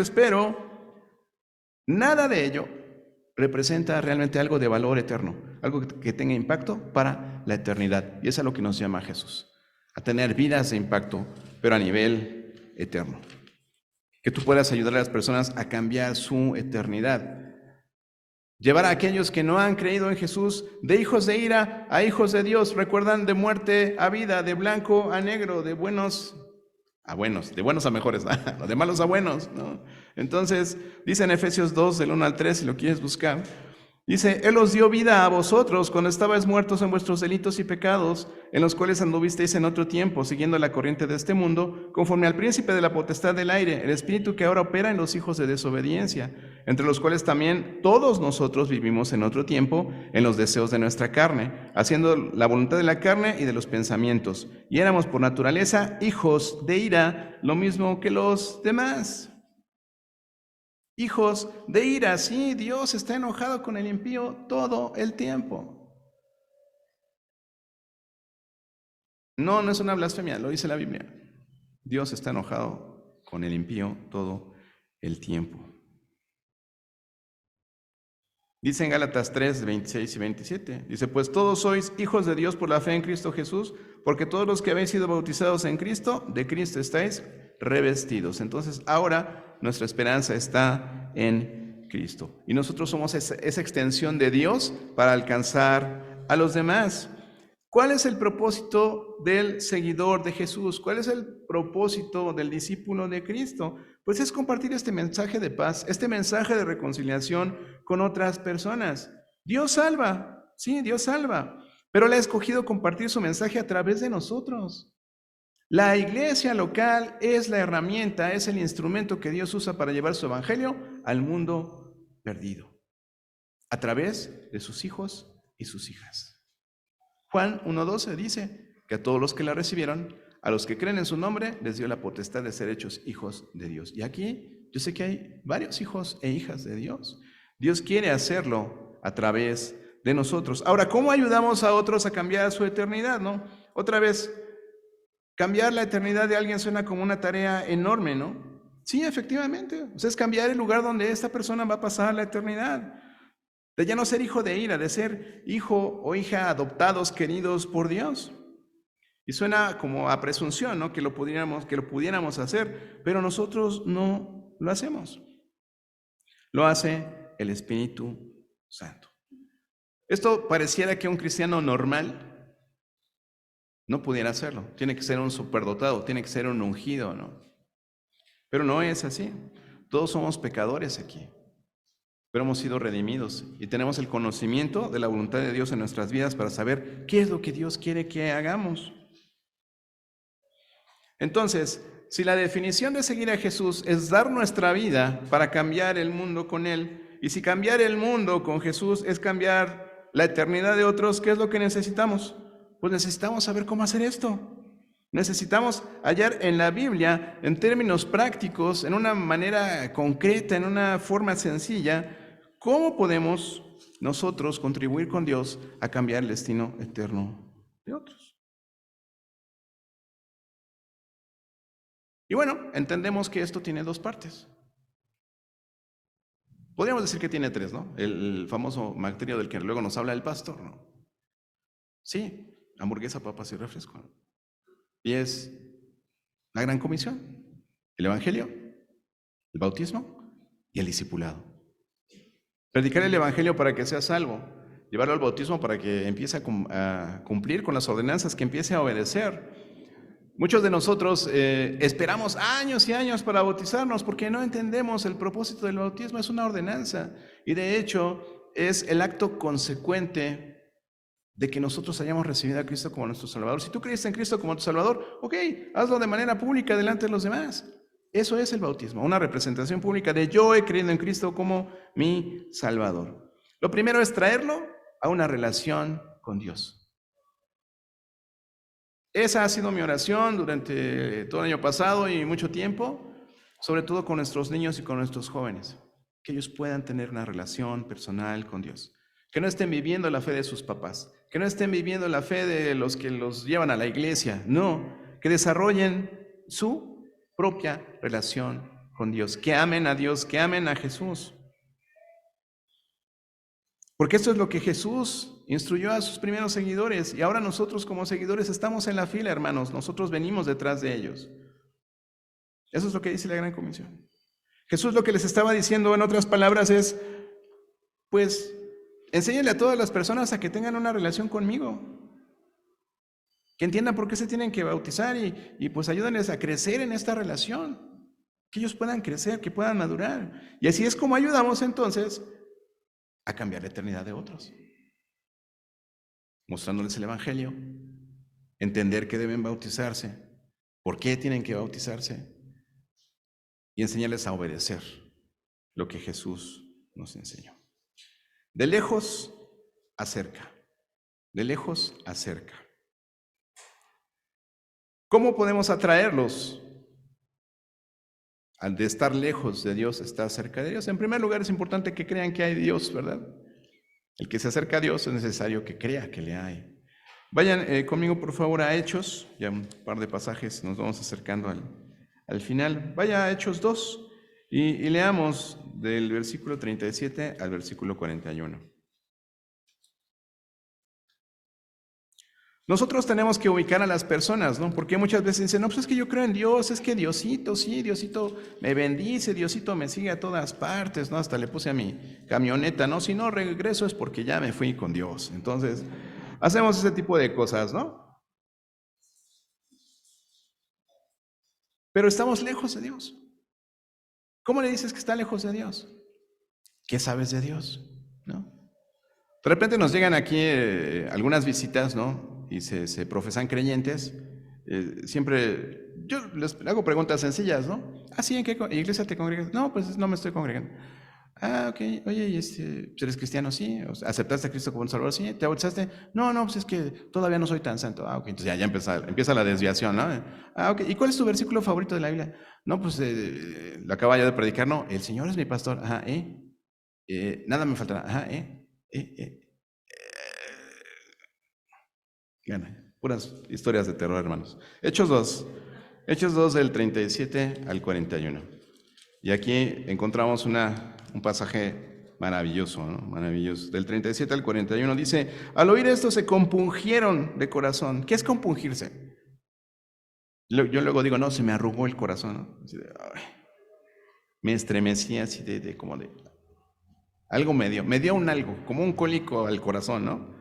pero nada de ello representa realmente algo de valor eterno, algo que tenga impacto para la eternidad. Y es a lo que nos llama Jesús, a tener vidas de impacto, pero a nivel eterno. Que tú puedas ayudar a las personas a cambiar su eternidad. Llevar a aquellos que no han creído en Jesús de hijos de ira a hijos de Dios. Recuerdan, de muerte a vida, de blanco a negro, de buenos a buenos, de buenos a mejores, ¿no? De malos a buenos, ¿no? Entonces, dice en Efesios 2, del 1 al 3, si lo quieres buscar, dice, Él os dio vida a vosotros cuando estabais muertos en vuestros delitos y pecados, en los cuales anduvisteis en otro tiempo, siguiendo la corriente de este mundo, conforme al príncipe de la potestad del aire, el espíritu que ahora opera en los hijos de desobediencia, entre los cuales también todos nosotros vivimos en otro tiempo, en los deseos de nuestra carne, haciendo la voluntad de la carne y de los pensamientos, y éramos por naturaleza hijos de ira, lo mismo que los demás. Hijos de ira, sí, Dios está enojado con el impío todo el tiempo. No es una blasfemia, lo dice la Biblia. Dios está enojado con el impío todo el tiempo. Dice en Gálatas 3, 26 y 27, dice, pues todos sois hijos de Dios por la fe en Cristo Jesús, porque todos los que habéis sido bautizados en Cristo, de Cristo estáis revestidos. Entonces ahora nuestra esperanza está en Cristo. Y nosotros somos esa extensión de Dios para alcanzar a los demás. ¿Cuál es el propósito del seguidor de Jesús? ¿Cuál es el propósito del discípulo de Cristo? Pues es compartir este mensaje de paz, este mensaje de reconciliación con otras personas. Dios salva, sí, Dios salva, pero Él ha escogido compartir su mensaje a través de nosotros. La iglesia local es la herramienta, es el instrumento que Dios usa para llevar su evangelio al mundo perdido, a través de sus hijos y sus hijas. Juan 1:12 dice que a todos los que la recibieron, a los que creen en su nombre, les dio la potestad de ser hechos hijos de Dios. Y aquí yo sé que hay varios hijos e hijas de Dios. Dios quiere hacerlo a través de nosotros. Ahora, ¿cómo ayudamos a otros a cambiar su eternidad, no? Otra vez, cambiar la eternidad de alguien suena como una tarea enorme, ¿no? Sí, efectivamente. O sea, es cambiar el lugar donde esta persona va a pasar la eternidad. De ya no ser hijo de ira, de ser hijo o hija adoptados, queridos por Dios. Y suena como a presunción, ¿no? Que lo pudiéramos hacer, pero nosotros no lo hacemos. Lo hace el Espíritu Santo. Esto pareciera que un cristiano normal no pudiera hacerlo. Tiene que ser un superdotado, tiene que ser un ungido, ¿no? Pero no es así. Todos somos pecadores aquí, pero hemos sido redimidos y tenemos el conocimiento de la voluntad de Dios en nuestras vidas para saber qué es lo que Dios quiere que hagamos. Entonces, si la definición de seguir a Jesús es dar nuestra vida para cambiar el mundo con Él, y si cambiar el mundo con Jesús es cambiar la eternidad de otros, ¿qué es lo que necesitamos? Pues necesitamos saber cómo hacer esto. Necesitamos hallar en la Biblia, en términos prácticos, en una manera concreta, en una forma sencilla, cómo podemos nosotros contribuir con Dios a cambiar el destino eterno de otros. Y bueno, entendemos que esto tiene dos partes. Podríamos decir que tiene tres, ¿no? El famoso martirio del que luego nos habla el pastor, ¿no? Sí, hamburguesa, papas y refresco, ¿no? Y es la gran comisión, el evangelio, el bautismo y el discipulado. Predicar el evangelio para que sea salvo, llevarlo al bautismo para que empiece a cumplir con las ordenanzas, que empiece a obedecer. Muchos de nosotros esperamos años y años para bautizarnos porque no entendemos el propósito del bautismo. Es una ordenanza y de hecho es el acto consecuente de que nosotros hayamos recibido a Cristo como nuestro Salvador. Si tú crees en Cristo como tu Salvador, ok, hazlo de manera pública delante de los demás. Eso es el bautismo, una representación pública de yo he creído en Cristo como mi Salvador. Lo primero es traerlo a una relación con Dios. Esa ha sido mi oración durante todo el año pasado y mucho tiempo, sobre todo con nuestros niños y con nuestros jóvenes, que ellos puedan tener una relación personal con Dios, que no estén viviendo la fe de sus papás, que no estén viviendo la fe de los que los llevan a la iglesia, no, que desarrollen su propia relación con Dios, que amen a Dios, que amen a Jesús. Porque esto es lo que Jesús instruyó a sus primeros seguidores y ahora nosotros como seguidores estamos en la fila, hermanos, nosotros venimos detrás de ellos. Eso es lo que dice la Gran Comisión. Jesús lo que les estaba diciendo en otras palabras es, pues, enséñenle a todas las personas a que tengan una relación conmigo, que entiendan por qué se tienen que bautizar y pues ayúdenles a crecer en esta relación, que ellos puedan crecer, que puedan madurar. Y así es como ayudamos entonces a cambiar la eternidad de otros, mostrándoles el evangelio, entender que deben bautizarse, por qué tienen que bautizarse y enseñarles a obedecer lo que Jesús nos enseñó. De lejos a cerca, de lejos a cerca. ¿Cómo podemos atraerlos? Al de estar lejos de Dios, estar cerca de Dios. En primer lugar, es importante que crean que hay Dios, ¿verdad? El que se acerca a Dios es necesario que crea que le hay. Vayan conmigo, por favor, a Hechos. Ya un par de pasajes, nos vamos acercando al final. Vaya a Hechos 2 y leamos del versículo 37 al versículo 41. Nosotros tenemos que ubicar a las personas, ¿no? Porque muchas veces dicen, no, pues es que yo creo en Dios, es que Diosito, sí, Diosito me bendice, Diosito me sigue a todas partes, ¿no? Hasta le puse a mi camioneta, ¿no? Si no regreso es porque ya me fui con Dios. Entonces, hacemos ese tipo de cosas, ¿no? Pero estamos lejos de Dios. ¿Cómo le dices que está lejos de Dios? ¿Qué sabes de Dios? ¿No? De repente nos llegan aquí algunas visitas, ¿no? Y se profesan creyentes, siempre, yo les hago preguntas sencillas, ¿no? Ah, sí, ¿en qué iglesia te congregas? No, pues no me estoy congregando. Ah, ok, oye, ¿y pues, eres cristiano? Sí. O sea, ¿aceptaste a Cristo como un Salvador? Sí. ¿Te bautizaste? No, pues es que todavía no soy tan santo. Ah, ok, entonces ya empieza la desviación, ¿no? Ah, ok, ¿y cuál es tu versículo favorito de la Biblia? No, pues lo acaba ya de predicar, no, el Señor es mi pastor, ajá, nada me faltará, ajá, puras historias de terror, hermanos. Hechos 2 del 37 al 41. Y aquí encontramos un pasaje maravilloso, ¿no? Maravilloso. Del 37 al 41 dice, al oír esto se compungieron de corazón. ¿Qué es compungirse? Yo luego digo, no, se me arrugó el corazón, ¿no? Así me estremecí así como de... Algo me dio un algo, como un cólico al corazón, ¿no?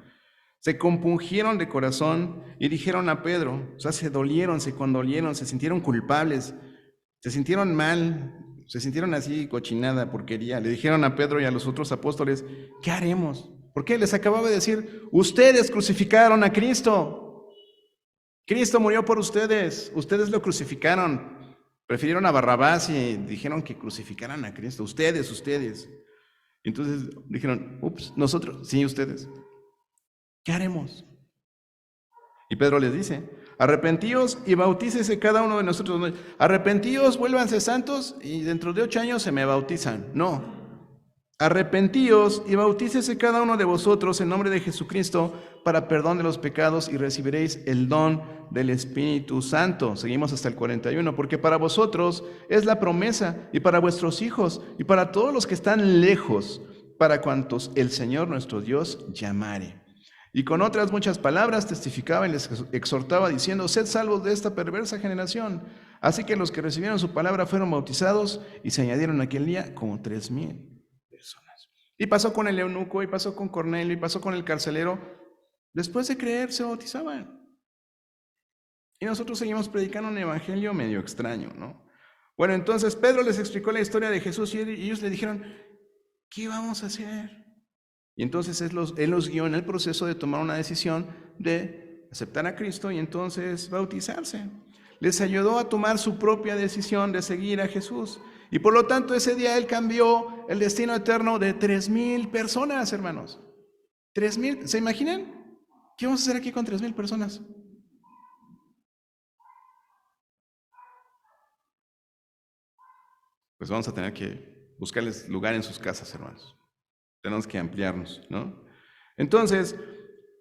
Se compungieron de corazón y dijeron a Pedro, o sea, se dolieron, se condolieron, se sintieron culpables, se sintieron mal, se sintieron así, cochinada, porquería. Le dijeron a Pedro y a los otros apóstoles, ¿qué haremos? ¿Por qué? Les acababa de decir, ustedes crucificaron a Cristo. Cristo murió por ustedes lo crucificaron. Prefirieron a Barrabás y dijeron que crucificaran a Cristo. Ustedes. Entonces dijeron, ups, nosotros, sí, ustedes. ¿Qué haremos? Y Pedro les dice, arrepentíos y bautícese cada uno de nosotros. Arrepentíos, vuélvanse santos y dentro de 8 años se me bautizan. No. Arrepentíos y bautícese cada uno de vosotros en nombre de Jesucristo para perdón de los pecados y recibiréis el don del Espíritu Santo. Seguimos hasta el 41, porque para vosotros es la promesa y para vuestros hijos y para todos los que están lejos, para cuantos el Señor nuestro Dios llamare. Y con otras muchas palabras testificaba y les exhortaba diciendo, sed salvos de esta perversa generación. Así que los que recibieron su palabra fueron bautizados y se añadieron aquel día como 3,000 personas. Y pasó con el eunuco, y pasó con Cornelio, y pasó con el carcelero. Después de creer se bautizaban. Y nosotros seguimos predicando un evangelio medio extraño, ¿no? Bueno, entonces Pedro les explicó la historia de Jesús y ellos le dijeron, ¿qué vamos a hacer? Y entonces él los guió en el proceso de tomar una decisión de aceptar a Cristo y entonces bautizarse. Les ayudó a tomar su propia decisión de seguir a Jesús. Y por lo tanto ese día él cambió el destino eterno de 3,000 personas, hermanos. 3,000, ¿se imaginan? ¿Qué vamos a hacer aquí con 3,000 personas? Pues vamos a tener que buscarles lugar en sus casas, hermanos. Tenemos que ampliarnos, ¿no? Entonces,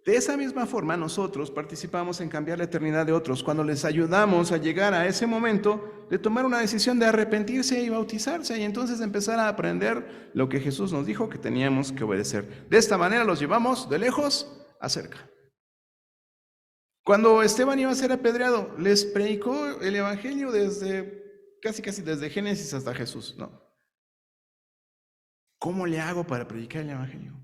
de esa misma forma nosotros participamos en cambiar la eternidad de otros cuando les ayudamos a llegar a ese momento de tomar una decisión de arrepentirse y bautizarse y entonces empezar a aprender lo que Jesús nos dijo que teníamos que obedecer. De esta manera los llevamos de lejos a cerca. Cuando Esteban iba a ser apedreado, les predicó el evangelio casi desde Génesis hasta Jesús, ¿no? ¿Cómo le hago para predicar el evangelio?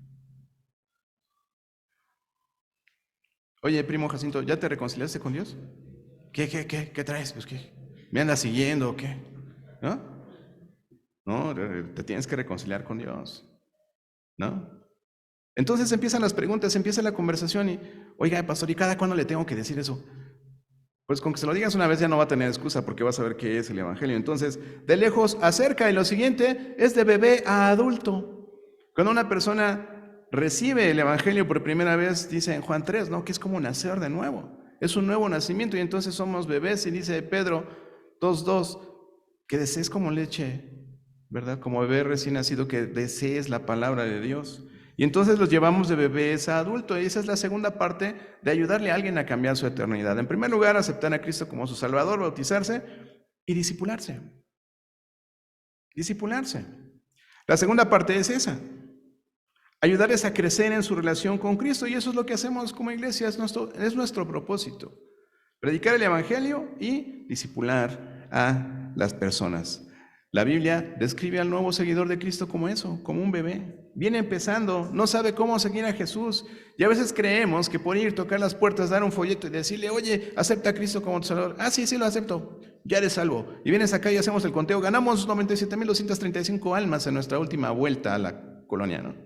Oye, primo Jacinto, ¿ya te reconciliaste con Dios? ¿Qué traes? Pues, ¿qué? ¿Me andas siguiendo o qué? ¿No? No, te tienes que reconciliar con Dios, ¿no? Entonces empiezan las preguntas, empieza la conversación y, oiga, pastor, ¿y cada cuándo le tengo que decir eso? Pues con que se lo digas una vez ya no va a tener excusa porque va a saber qué es el evangelio. Entonces, de lejos a cerca, y lo siguiente es de bebé a adulto. Cuando una persona recibe el evangelio por primera vez, dice en Juan 3, ¿no? Que es como nacer de nuevo. Es un nuevo nacimiento y entonces somos bebés y dice Pedro 2:2, que desees como leche, ¿verdad? Como bebé recién nacido, que desees la palabra de Dios. Y entonces los llevamos de bebés a adultos, y esa es la segunda parte de ayudarle a alguien a cambiar su eternidad. En primer lugar, aceptar a Cristo como su Salvador, bautizarse y discipularse. Discipularse. La segunda parte es esa, ayudarles a crecer en su relación con Cristo, y eso es lo que hacemos como iglesia, es nuestro propósito. Predicar el evangelio y discipular a las personas. La Biblia describe al nuevo seguidor de Cristo como eso, como un bebé. Viene empezando, no sabe cómo seguir a Jesús. Y a veces creemos que por ir, tocar las puertas, dar un folleto y decirle, oye, acepta a Cristo como tu Salvador. Ah, sí, lo acepto. Ya eres salvo. Y vienes acá y hacemos el conteo. Ganamos 97,235 almas en nuestra última vuelta a la colonia, ¿no?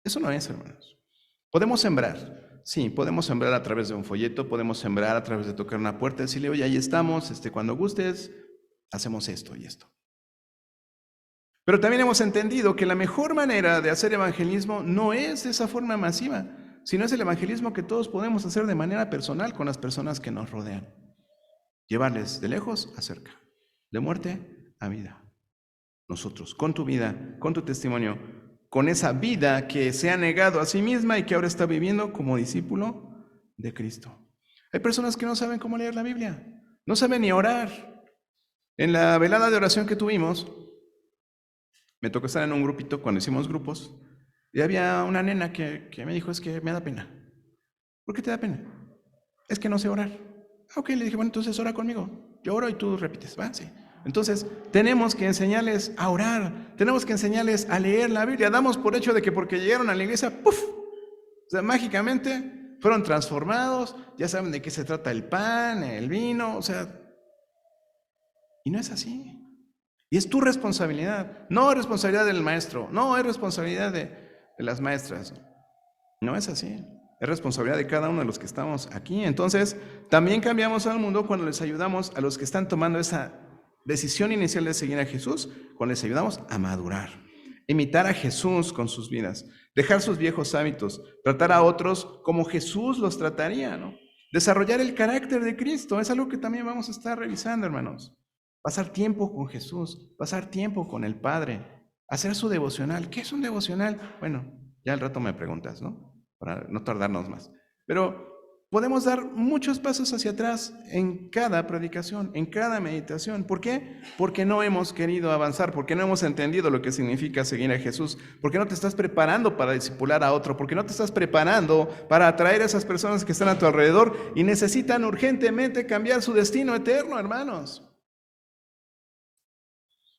Eso no es, hermanos. Podemos sembrar. Sí, podemos sembrar a través de un folleto, podemos sembrar a través de tocar una puerta, decirle, oye, ahí estamos, cuando gustes, hacemos esto y esto. Pero también hemos entendido que la mejor manera de hacer evangelismo no es de esa forma masiva, sino es el evangelismo que todos podemos hacer de manera personal con las personas que nos rodean. Llevarles de lejos a cerca, de muerte a vida. Nosotros, con tu vida, con tu testimonio, con esa vida que se ha negado a sí misma y que ahora está viviendo como discípulo de Cristo. Hay personas que no saben cómo leer la Biblia, no saben ni orar. En la velada de oración que tuvimos, me tocó estar en un grupito cuando hicimos grupos, y había una nena que me dijo, es que me da pena. ¿Por qué te da pena? Es que no sé orar. Ok, le dije, bueno, entonces ora conmigo. Yo oro y tú repites, ¿va? Sí. Entonces, tenemos que enseñarles a orar, tenemos que enseñarles a leer la Biblia. Damos por hecho de que porque llegaron a la iglesia, ¡puf! O sea, mágicamente fueron transformados, ya saben de qué se trata el pan, el vino, o sea, y no es así. Y es tu responsabilidad, no es responsabilidad del maestro, no es responsabilidad de las maestras. No es así. Es responsabilidad de cada uno de los que estamos aquí. Entonces, también cambiamos al mundo cuando les ayudamos a los que están tomando esa decisión inicial de seguir a Jesús, cuando les ayudamos a madurar, imitar a Jesús con sus vidas, dejar sus viejos hábitos, tratar a otros como Jesús los trataría, ¿no? Desarrollar el carácter de Cristo, es algo que también vamos a estar revisando, hermanos. Pasar tiempo con Jesús, pasar tiempo con el Padre, hacer su devocional. ¿Qué es un devocional? Bueno, ya al rato me preguntas, ¿no? Para no tardarnos más. Pero podemos dar muchos pasos hacia atrás en cada predicación, en cada meditación. ¿Por qué? Porque no hemos querido avanzar, porque no hemos entendido lo que significa seguir a Jesús, porque no te estás preparando para discipular a otro, porque no te estás preparando para atraer a esas personas que están a tu alrededor y necesitan urgentemente cambiar su destino eterno, hermanos.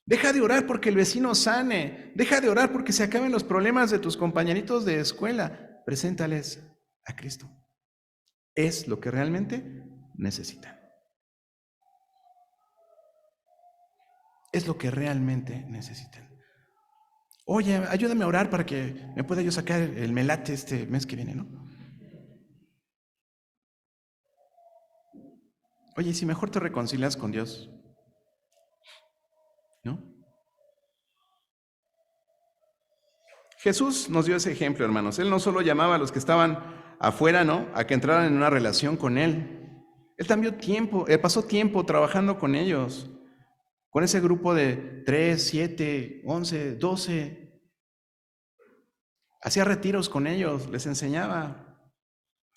Deja de orar porque el vecino sane. Deja de orar porque se acaben los problemas de tus compañeritos de escuela. Preséntales a Cristo. Es lo que realmente necesitan. Es lo que realmente necesitan. Oye, ayúdame a orar para que me pueda yo sacar el melate este mes que viene, ¿no? Oye, si mejor te reconcilias con Dios, ¿no? Jesús nos dio ese ejemplo, hermanos. Él no solo llamaba a los que estaban afuera, ¿no?, a que entraran en una relación con Él. Él también pasó tiempo trabajando con ellos, con ese grupo de 3, 7, 11, 12. Hacía retiros con ellos, les enseñaba.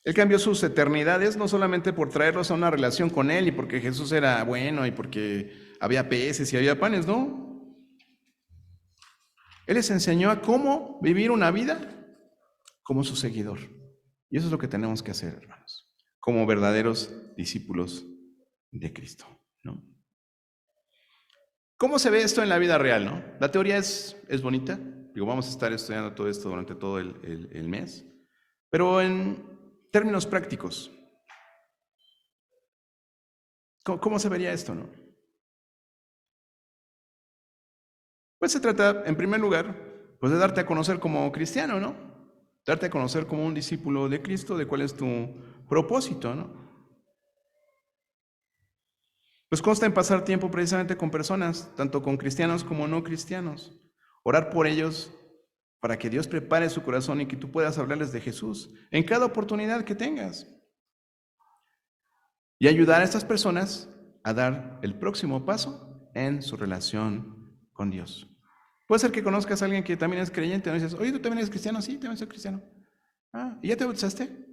Él cambió sus eternidades no solamente por traerlos a una relación con Él y porque Jesús era bueno y porque había peces y había panes, ¿no? Él les enseñó a cómo vivir una vida como su seguidor. Y eso es lo que tenemos que hacer, hermanos, como verdaderos discípulos de Cristo, ¿no? ¿Cómo se ve esto en la vida real, no? La teoría es bonita. Digo, vamos a estar estudiando todo esto durante todo el mes. Pero en términos prácticos, ¿cómo se vería esto, no? Pues se trata, en primer lugar, pues de darte a conocer como cristiano, ¿no? Darte a conocer como un discípulo de Cristo, de cuál es tu propósito, ¿no? Pues consta en pasar tiempo precisamente con personas, tanto con cristianos como no cristianos. Orar por ellos para que Dios prepare su corazón y que tú puedas hablarles de Jesús en cada oportunidad que tengas. Y ayudar a estas personas a dar el próximo paso en su relación con Dios. Puede ser que conozcas a alguien que también es creyente, ¿no? Y dices, oye, ¿tú también eres cristiano? Sí, también soy cristiano. Ah, ¿y ya te bautizaste?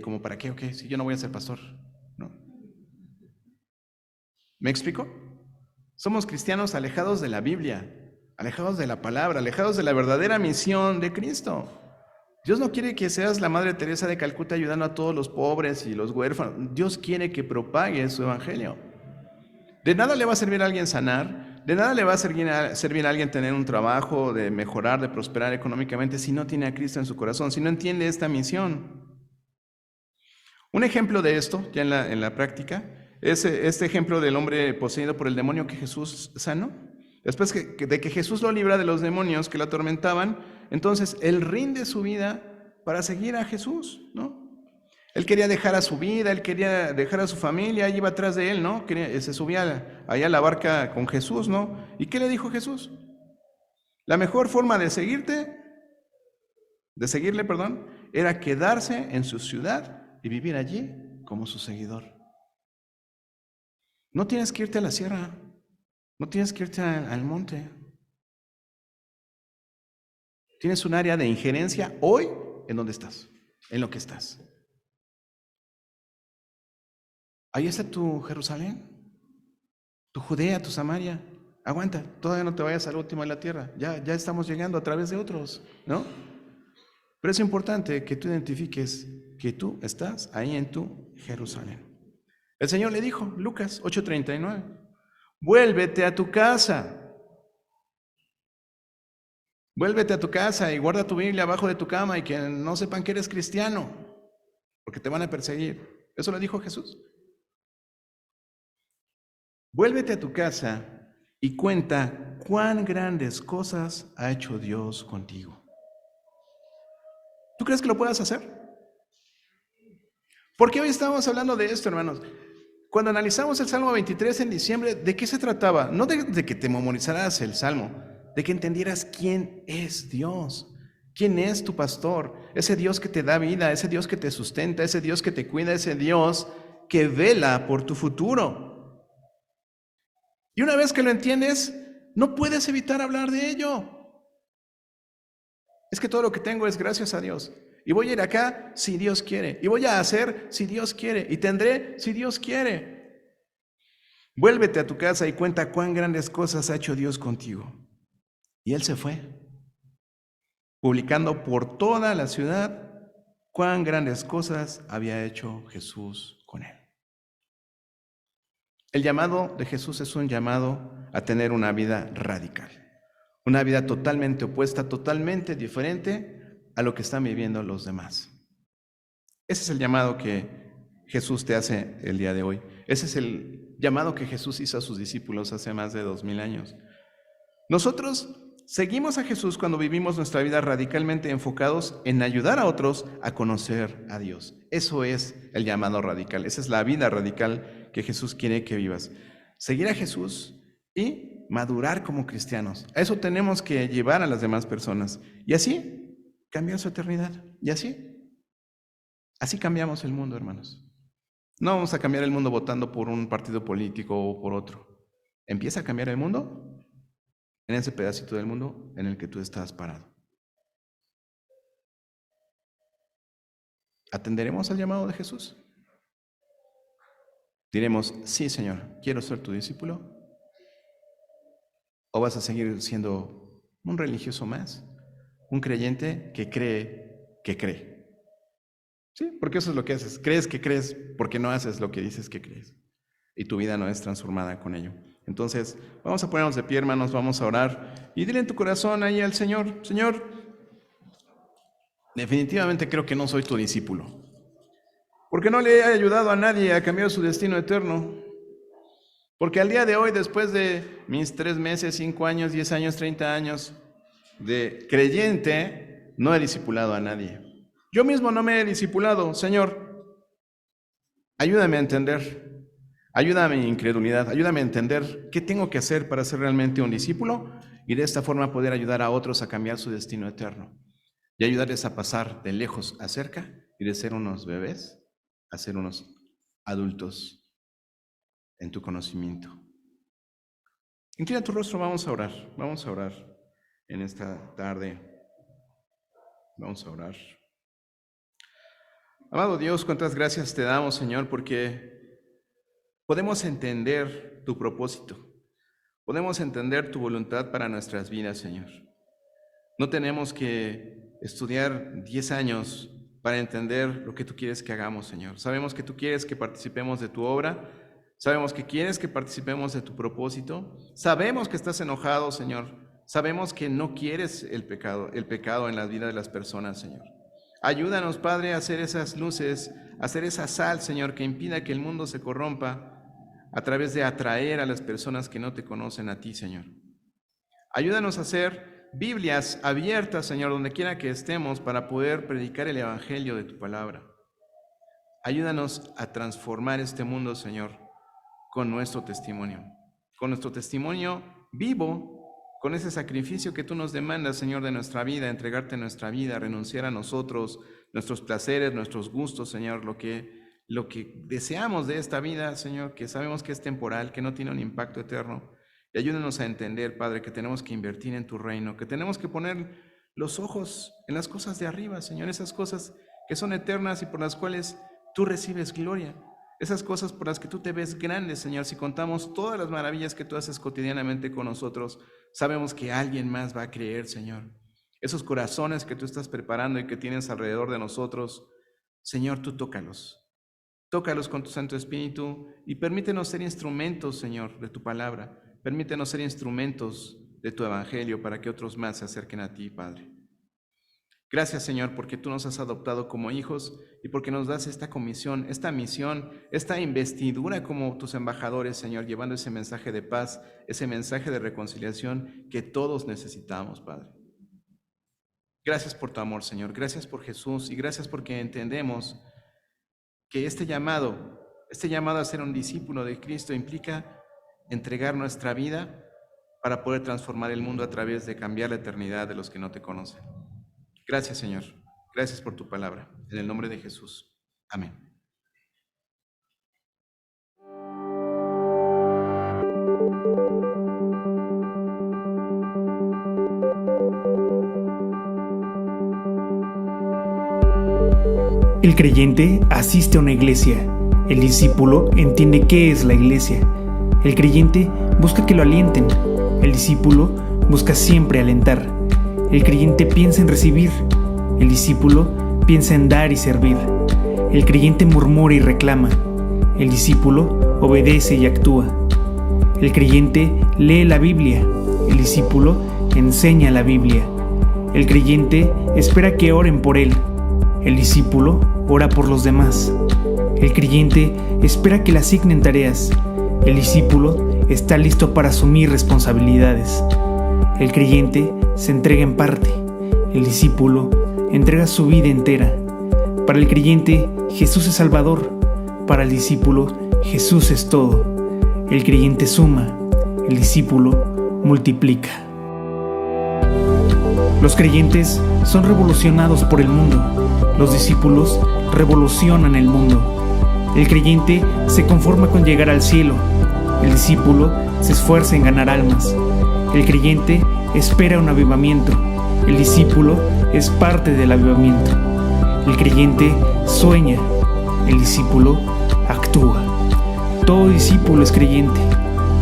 ¿Cómo para qué o qué? Si yo no voy a ser pastor, ¿no? ¿Me explico? Somos cristianos alejados de la Biblia, alejados de la palabra, alejados de la verdadera misión de Cristo. Dios no quiere que seas la Madre Teresa de Calcuta ayudando a todos los pobres y los huérfanos. Dios quiere que propague su evangelio. De nada le va a servir a alguien sanar, de nada le va a servir a alguien tener un trabajo, de mejorar, de prosperar económicamente, si no tiene a Cristo en su corazón, si no entiende esta misión. Un ejemplo de esto, ya en la práctica, es este ejemplo del hombre poseído por el demonio que Jesús sanó. Después de que Jesús lo libra de los demonios que lo atormentaban, entonces él rinde su vida para seguir a Jesús, ¿no? Él quería dejar a su vida, él quería dejar a su familia, ahí iba atrás de él, ¿no? Se subía allá a la barca con Jesús, ¿no? ¿Y qué le dijo Jesús? La mejor forma de seguirle, era quedarse en su ciudad y vivir allí como su seguidor. No tienes que irte a la sierra, no tienes que irte al monte. Tienes un área de injerencia hoy en donde estás, en lo que estás. Ahí está tu Jerusalén, tu Judea, tu Samaria. Aguanta, todavía no te vayas al último de la tierra. Ya estamos llegando a través de otros, ¿no? Pero es importante que tú identifiques que tú estás ahí en tu Jerusalén. El Señor le dijo, Lucas 8:39, vuélvete a tu casa. Vuélvete a tu casa y guarda tu Biblia abajo de tu cama y que no sepan que eres cristiano, porque te van a perseguir. Eso lo dijo Jesús. Vuélvete a tu casa y cuenta cuán grandes cosas ha hecho Dios contigo. ¿Tú crees que lo puedas hacer? Porque hoy estamos hablando de esto, hermanos. Cuando analizamos el Salmo 23 en diciembre, ¿de qué se trataba? No de que te memorizaras el Salmo, de que entendieras quién es Dios, quién es tu pastor, ese Dios que te da vida, ese Dios que te sustenta, ese Dios que te cuida, ese Dios que vela por tu futuro. Y una vez que lo entiendes, no puedes evitar hablar de ello. Es que todo lo que tengo es gracias a Dios. Y voy a ir acá si Dios quiere. Y voy a hacer si Dios quiere. Y tendré si Dios quiere. Vuélvete a tu casa y cuenta cuán grandes cosas ha hecho Dios contigo. Y él se fue, publicando por toda la ciudad cuán grandes cosas había hecho Jesús con él. El llamado de Jesús es un llamado a tener una vida radical, una vida totalmente opuesta, totalmente diferente a lo que están viviendo los demás. Ese es el llamado que Jesús te hace el día de hoy. Ese es el llamado que Jesús hizo a sus discípulos hace más de 2000 años. Nosotros seguimos a Jesús cuando vivimos nuestra vida radicalmente enfocados en ayudar a otros a conocer a Dios. Eso es el llamado radical. Esa es la vida radical que Jesús quiere que vivas. Seguir a Jesús y madurar como cristianos. A eso tenemos que llevar a las demás personas. Y así cambiar su eternidad. Y así cambiamos el mundo, hermanos. No vamos a cambiar el mundo votando por un partido político o por otro. Empieza a cambiar el mundo en ese pedacito del mundo en el que tú estás parado. ¿Atenderemos al llamado de Jesús? Diremos, sí, Señor, quiero ser tu discípulo. ¿O vas a seguir siendo un religioso más? Un creyente que cree. Sí, porque eso es lo que haces. Crees que crees porque no haces lo que dices que crees. Y tu vida no es transformada con ello. Entonces, vamos a ponernos de pie, hermanos, vamos a orar. Y dile en tu corazón ahí al Señor, Señor, definitivamente creo que no soy tu discípulo. Porque no le he ayudado a nadie a cambiar su destino eterno. Porque al día de hoy, después de mis 3 meses, 5 años, 10 años, 30 años de creyente, no he discipulado a nadie. Yo mismo no me he discipulado. Señor, ayúdame a entender. Ayúdame a mi incredulidad, ayúdame a entender qué tengo que hacer para ser realmente un discípulo y de esta forma poder ayudar a otros a cambiar su destino eterno y ayudarles a pasar de lejos a cerca y de ser unos bebés a ser unos adultos en tu conocimiento. Inclina tu rostro, vamos a orar en esta tarde, vamos a orar. Amado Dios, cuántas gracias te damos, Señor, porque podemos entender tu propósito, podemos entender tu voluntad para nuestras vidas, Señor. No tenemos que estudiar 10 años para entender lo que tú quieres que hagamos, Señor. Sabemos que tú quieres que participemos de tu obra, sabemos que quieres que participemos de tu propósito, sabemos que estás enojado, Señor, sabemos que no quieres el pecado en la vida de las personas, Señor. Ayúdanos, Padre, a hacer esas luces, a hacer esa sal, Señor, que impida que el mundo se corrompa, a través de atraer a las personas que no te conocen a ti, Señor. Ayúdanos a ser Biblias abiertas, Señor, donde quiera que estemos, para poder predicar el evangelio de tu palabra. Ayúdanos a transformar este mundo, Señor, con nuestro testimonio vivo, con ese sacrificio que tú nos demandas, Señor, de nuestra vida, entregarte nuestra vida, renunciar a nosotros, nuestros placeres, nuestros gustos, Señor, lo que deseamos de esta vida, Señor, que sabemos que es temporal, que no tiene un impacto eterno. Y ayúdanos a entender, Padre, que tenemos que invertir en tu reino, que tenemos que poner los ojos en las cosas de arriba, Señor, esas cosas que son eternas y por las cuales tú recibes gloria. Esas cosas por las que tú te ves grande, Señor. Si contamos todas las maravillas que tú haces cotidianamente con nosotros, sabemos que alguien más va a creer, Señor. Esos corazones que tú estás preparando y que tienes alrededor de nosotros, Señor, tú tócalos. Tócalos con tu Santo Espíritu y permítenos ser instrumentos, Señor, de tu palabra. Permítenos ser instrumentos de tu evangelio para que otros más se acerquen a ti, Padre. Gracias, Señor, porque tú nos has adoptado como hijos y porque nos das esta comisión, esta misión, esta investidura como tus embajadores, Señor, llevando ese mensaje de paz, ese mensaje de reconciliación que todos necesitamos, Padre. Gracias por tu amor, Señor. Gracias por Jesús y gracias porque entendemos que este llamado a ser un discípulo de Cristo implica entregar nuestra vida para poder transformar el mundo a través de cambiar la eternidad de los que no te conocen. Gracias, Señor. Gracias por tu palabra. En el nombre de Jesús. Amén. El creyente asiste a una iglesia. El discípulo entiende qué es la iglesia. El creyente busca que lo alienten. El discípulo busca siempre alentar. El creyente piensa en recibir. El discípulo piensa en dar y servir. El creyente murmura y reclama. El discípulo obedece y actúa. El creyente lee la Biblia. El discípulo enseña la Biblia. El creyente espera que oren por él. El discípulo ora por los demás. El creyente espera que le asignen tareas. El discípulo está listo para asumir responsabilidades. El creyente se entrega en parte. El discípulo entrega su vida entera. Para el creyente, Jesús es Salvador. Para el discípulo, Jesús es todo. El creyente suma. El discípulo multiplica. Los creyentes son revolucionados por el mundo. Los discípulos revolucionan el mundo. El creyente se conforma con llegar al cielo. El discípulo se esfuerza en ganar almas. El creyente espera un avivamiento. El discípulo es parte del avivamiento. El creyente sueña. El discípulo actúa. Todo discípulo es creyente,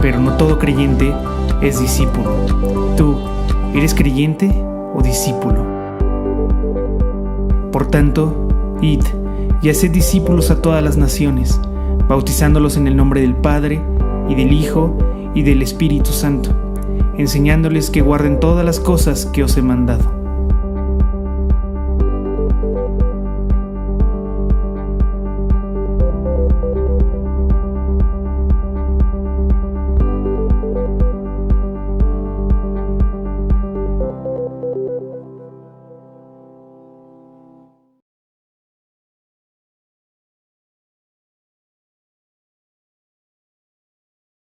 pero no todo creyente es discípulo. ¿Tú eres creyente o discípulo? Por tanto, id y haced discípulos a todas las naciones, bautizándolos en el nombre del Padre, y del Hijo, y del Espíritu Santo, enseñándoles que guarden todas las cosas que os he mandado.